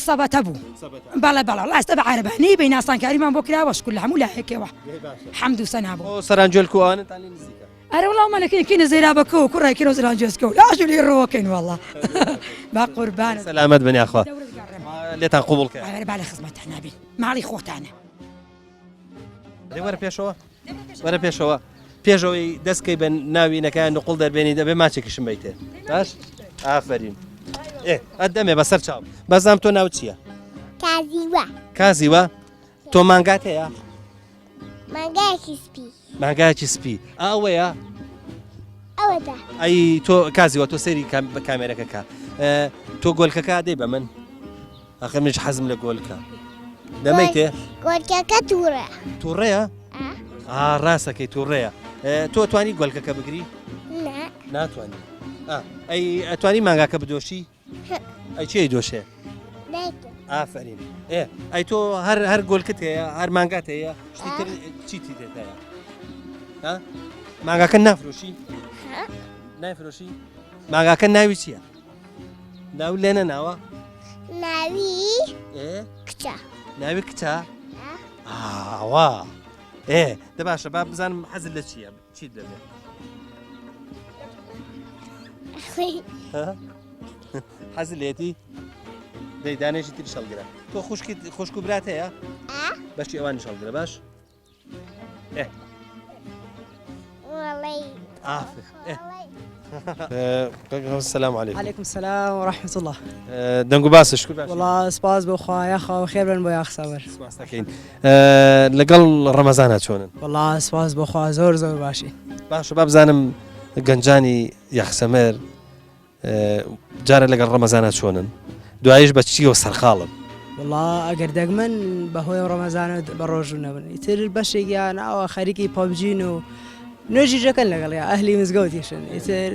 سەبەتە بوو بەڵێ بەڵە ئێستا بە عەربانی بە ناسانکاریمان بۆ کراوە شکل هەموو لایەکەوە حەمد و سەنا بوو سەرانجۆل و ئەوانتان نزیکە ئەرە وڵاو مەلەکەی زێرا بەکە و کوڕێکی ڕۆ زرانجۆزکە و لاژ لێ ڕۆکەین وەڵا با قوربانە سەلامەت بنیاخوا لێتان قوبڵ کە با لە خزمەتتان نابین ماڵی خۆتانە وەرە پێشەوە وەرە پێشەوە پێشەوەی دەستکەی بە ناوی نەکەیان نقڵ دەربێنی دەبێ ماچێکیشم بیتێ باش ئافرین ئەدەمێ بەسەر چاو بەزام تۆ ناو چییە کازیوە کازیوە تۆ مانگات هەیە مانگایەکی سپی مانگایەکی سپی ئەوەیە ئەوەدا ئەی تۆ کازیوە تۆ سەری بە کامێرەکەکە تۆ گۆلکەکە دەی بە من ئەخە منش حەزم لە گۆلکە دەمەیتێ گۆلکەکە تووڕە تووڕەیە ڕاستەکەی تووڕەیە تۆ توانی گۆلکەکە بگری ناتوانانی ئەی ئەتوانی مانگاکە بدۆشی ئەی چی دۆشێ ئافرین ئەی تۆ هەر گۆلکت هەیە هەر مانگات هەیە شتی تر چیتی دێت هەیە مانگاکە نافرۆشی نایفرۆشی مانگاکە ناوی چییە ناو لێنە ناوە ناوی کچە ناوی کچە ئاوا دە باشە با بزانم حەزت لە چییە چیت دەبێت حەزت لێتی دەیدانێژی تری شەڵگرە تۆ خوشک و برات هەیە بەشی ئەوانی شەڵگرە باش السلام عليكم. عليكم السلام ورحمة الله. دنگو باس شكر باش. والله سپاس بۆ خوا یاخەوە خێر بن بۆ یاخسەوەر. سپاسەکەین. لەگەڵ ڕەمەزانە چۆنن؟ والله سپاس بۆ خوا زۆر باشی. باشە با بزانم گەنجانی یاخسەمەر جارە لەگەڵ ڕەمەزانە چۆنن؟ دوایش بە چیەوە سەرخاڵن؟ والله ئەگەر دەگمن بەهۆی ڕەمەزانە بە ڕۆژوو نەبن. ئیتر بەشێکیان ئەوە خەریکی پەبجین و نوێژی جەکەن لەگەڵ ئەهلی مزگەوتیشن. ئیتر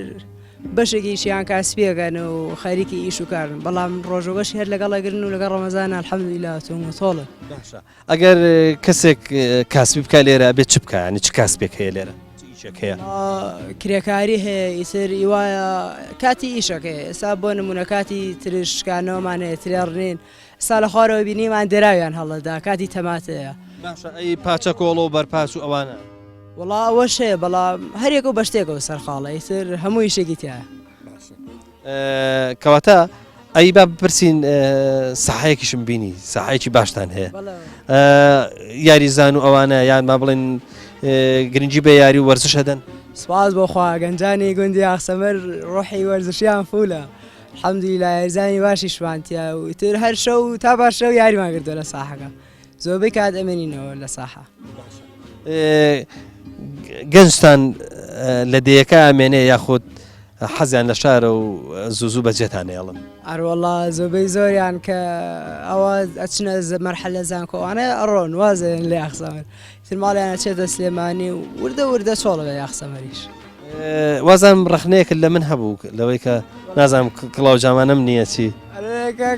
بەشێکیشیان کاسپیەکەن و خەریکی ئیش و کارن بەڵام ڕۆژەوەشی هەر لەگەڵەگرن و لەگەڵ ڕەمەزانە الحەمدولیلا تۆم و تۆڵە. ئەگەر کەسێک کاسبی بکە لێرە بێت چ بکە ینی چ کاسبێک هەیە لێرە؟ هەیە کرێکاری هەیە ئیتر ئیوایە کاتی ئیشەکەی ئێستا بۆ نمونە کاتی ترشکانەوەمانەیە ترێڕنین ئێستا لە خوارەوە بینیمان دراویان هەڵەدا کاتی تەماتەیە. باشە ئەی پاچە کۆڵ و بەرپاس و ئەوانە وڵا ئەوەش هەیە بەڵام هەرێک و بەشتێکەوە سەرخاڵە ئیتر هەموو یشێکی تایە. کەواتە ئەی با بپرسین سەحەیەکیشم بینی سەحەیەکی باشتان هەیە یاریزان و ئەوانە یان ما بڵێن گرنگی بە یاری و وەرزش هەدەن؟ سپاس بۆ خوا گەنجانی گوندی یاخسەمەر ڕۆحی وەرزشیان فولە الحەمدولیلا یاریزانی باشی شوانتیە و ئیتر هەر شەو تا باش شەو یاریمان کردووە لە ساحەکە زۆربەی کات ئەمێنینەوە لە ساحە. گەنجتان لە دەیەکە ئەمێنێ یاخود حەزیان لە شارە و زوو بەجێتان هێڵن؟ ئەروەڵا زۆربەی زۆریان کە ئەوە ئەچنە مەرحەلە زانکۆوانە ئەڕۆن وازێن لە یاخسەمەر تر ماڵیانە چێتە سلێمانی و وردە چۆڵە بە یاخسەمەریش. وازانم ڕخنەیەکت لە من هەبوو لەوەی کە نازانم کڵاو جامانەم نییە چی؟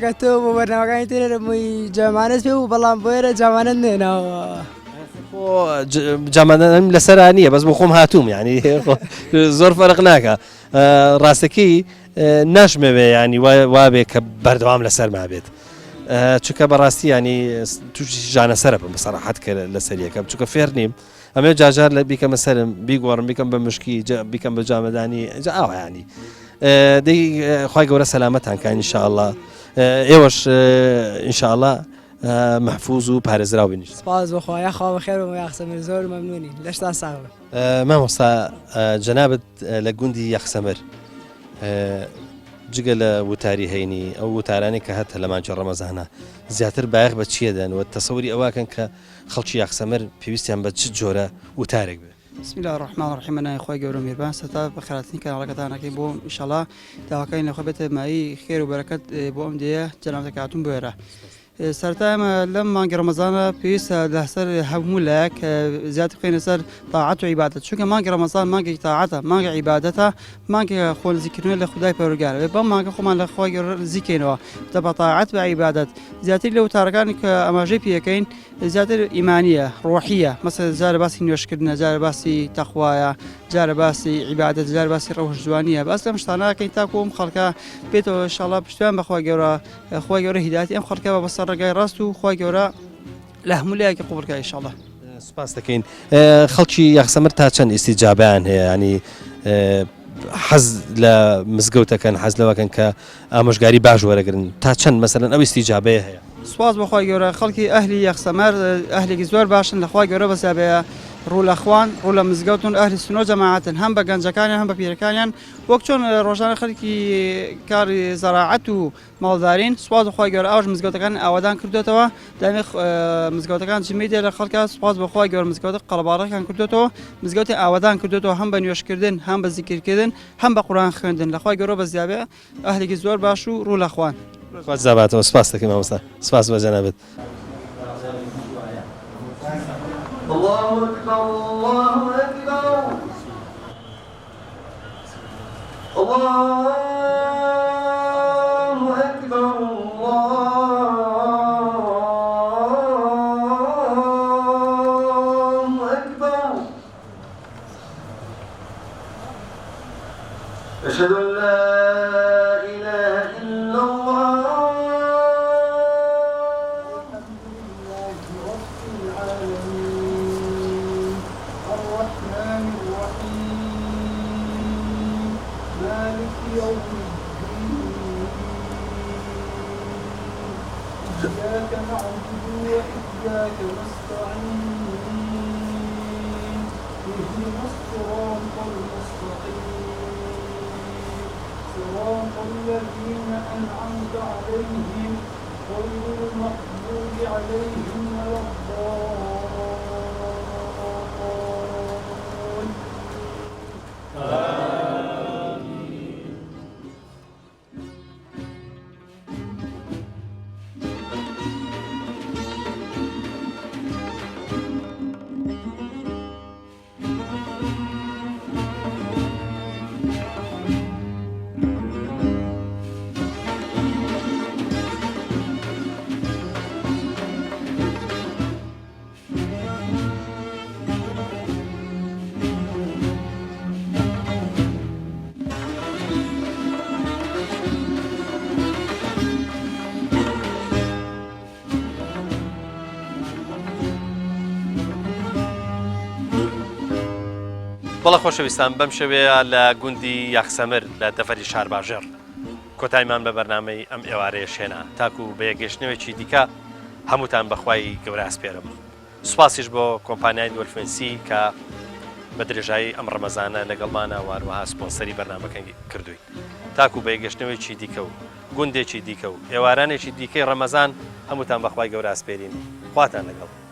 کە تۆ بۆ بەرنامەکانی ترە مووی جامانت پێ و بەڵام بۆێرە جامانت نێناوە. جامانەم لەسەرانیە بەس بۆ خۆم هاتووم ینی زۆر فەرق ناکە ڕاستەکەی ناشمەوێ ینی وابێ کە بەردەوام لەسەر مابێت چونکە بەڕاستی ینی تووشی ژانەسەرە بم بەسەراحەت کرد لە سەریەکەم چونکە فێر نیم ئەمێ جاجار لە بیکەمە سەرم بیگۆڕم بیکەم بە مشکی بیکەم بە جامەدانی ئاوا ینی دەی خی گەورە سەلامەتان کە ئینشاءالله ئێوەش ئینشاءالله محفوظ و پارێزراو بنیش. سپاس بخۆ خوا بەخێر و یاخسەمەر زۆر مەمنونی لەشتا ساغە. مامۆستا جەنابەت لە گوندی یەخسەمەر جگە لە وتاری هەینی ئەو وتارانی کە هەتە لە مانجە ڕەمەزانە زیاتر بایەخ بە چیە دەن و تەسەوری ئەواکەن کە خەڵکی یەخسەمەر پێویستیان بە چ جۆرە وتارێک بێت. بسم الله الرحمن الرحیم نای خۆی گەورە میێربان سەتا بە خراتی کاناڵەکەتانەکەی بۆ ئینشاءالله داواکەین لەخۆ بێتە مایی خێر و بەرەکەت بۆ ئەم دێە جەنابەتە هاتوون بوێرە. سەرتایمە لەم مانگە ڕەمەزانە پێویستە لەسەر هەموو لایەک زیاتر بخەینە سەر تاعەت و عیبادەت چونکە مانگە ڕەمەزان مانگێکی تاعەتە مانگە عیبادەتە مانگە خۆ نزیکردنەوە لە خودای پەروەردگارە بەم مانگە خۆمان لە خۆی گەورە نزیکەینەوە دە بە تاعەت بە عیبادەت زیاتر لە وتارەکانی کە ئەماژەی پێەکەین زیاتر ئیمانیە ڕۆحیە مەسەڵەن جارە باسی نوێشکردنە جارە باسی تەخوایە جارە باسی عیبادەت جارە باسی ڕەوش جوانیە باس لەم شتانەکەین تاکو ئەم خەڵکە بێتەوە ئینشاءالله پشتیان بەخوای گەورە هیدایەتی ئەم خەڵکە بە بەسەر ڕێگای ڕاست و خۆی گەورە لە هەموو لایەکی قوبڵکە ئینشاءالله. سپاس دەکەین. خەڵکی یەخسەمەر تا چەند ئیسیجابیان هەیە ینی حەز لە مزگەوتەکەن حەز لەوەکەن کە ئامۆژگاری باش وەرەگرن تا چەند مەسەلەن ئەو ئیسیجابەیە هەیە. سواز بەخوای گەورە خەڵکی ئەهلی یەخسەمەر ئەهلێکی زۆر باشن لەخوای گەورە بەسابەیە ڕوو لە خوان ڕوو لە مزگەوتون ئەهلی سنۆ جەماعەتن هەم بە گەنجەکانیان هەم بە پیرەکانیان وەک چۆن ڕۆژانە خەڵکی کاری زەراعەت و ماڵدارین سواز بەخوای گەورە ئەوش مزگەوتەکان ئاوادان کردوێتەوە دامێ مزگەوتەکان جمی دێ لە خەڵکە سواز بەخوای گەورە مزگەوتە قەڵەباڕەکان کردوێتەوە مزگەوتی ئاوادان کردوێتەوە هەم بە نوێشکردن هەم بە زیکرکردن هەم بە قورئان خوێندن لەخوای گەورە بەزیابێ ئەهلێکی زۆر باش و ڕوو لە خوان. زاباتەوە سپاس دەکەم مامۆستا سپاس بە جەنابەت. الله أكبر الله أكبر الله أكبر الله أكبر أشهد أن لا إله إلا الله إياك نعبد وإياك نستعين اهدنا الصراط المستقيم صراط الذين أنعمت عليهم غير المغضوب عليهم ولا بەڵە خۆشەویستان بەم شەوەیە لە گوندی یەخسەمر لە دەفەری شارباژێر کۆتایمان بە بەرنامەی ئەم ئێوارەیە شێنا تاکو بە یەکگەشتنەوەیکی دیکە هەمووتان بەخوای گەورە ئەسپێرم. سوپاسیش بۆ کۆمپانیای دۆلفێنسی کە بە درێژایی ئەم ڕەمەزانە لەگەڵمانە واروەها سپۆنسەری بەرنامەکە کردوین تاکو بە یەکگەشتنەوەیکی دیکە و گوندێکی دیکە و ئێوارانێکی دیکەی ڕەمەزان هەمووتان بەخوای گەورە ئەسپێرین خواتان لەگەڵ.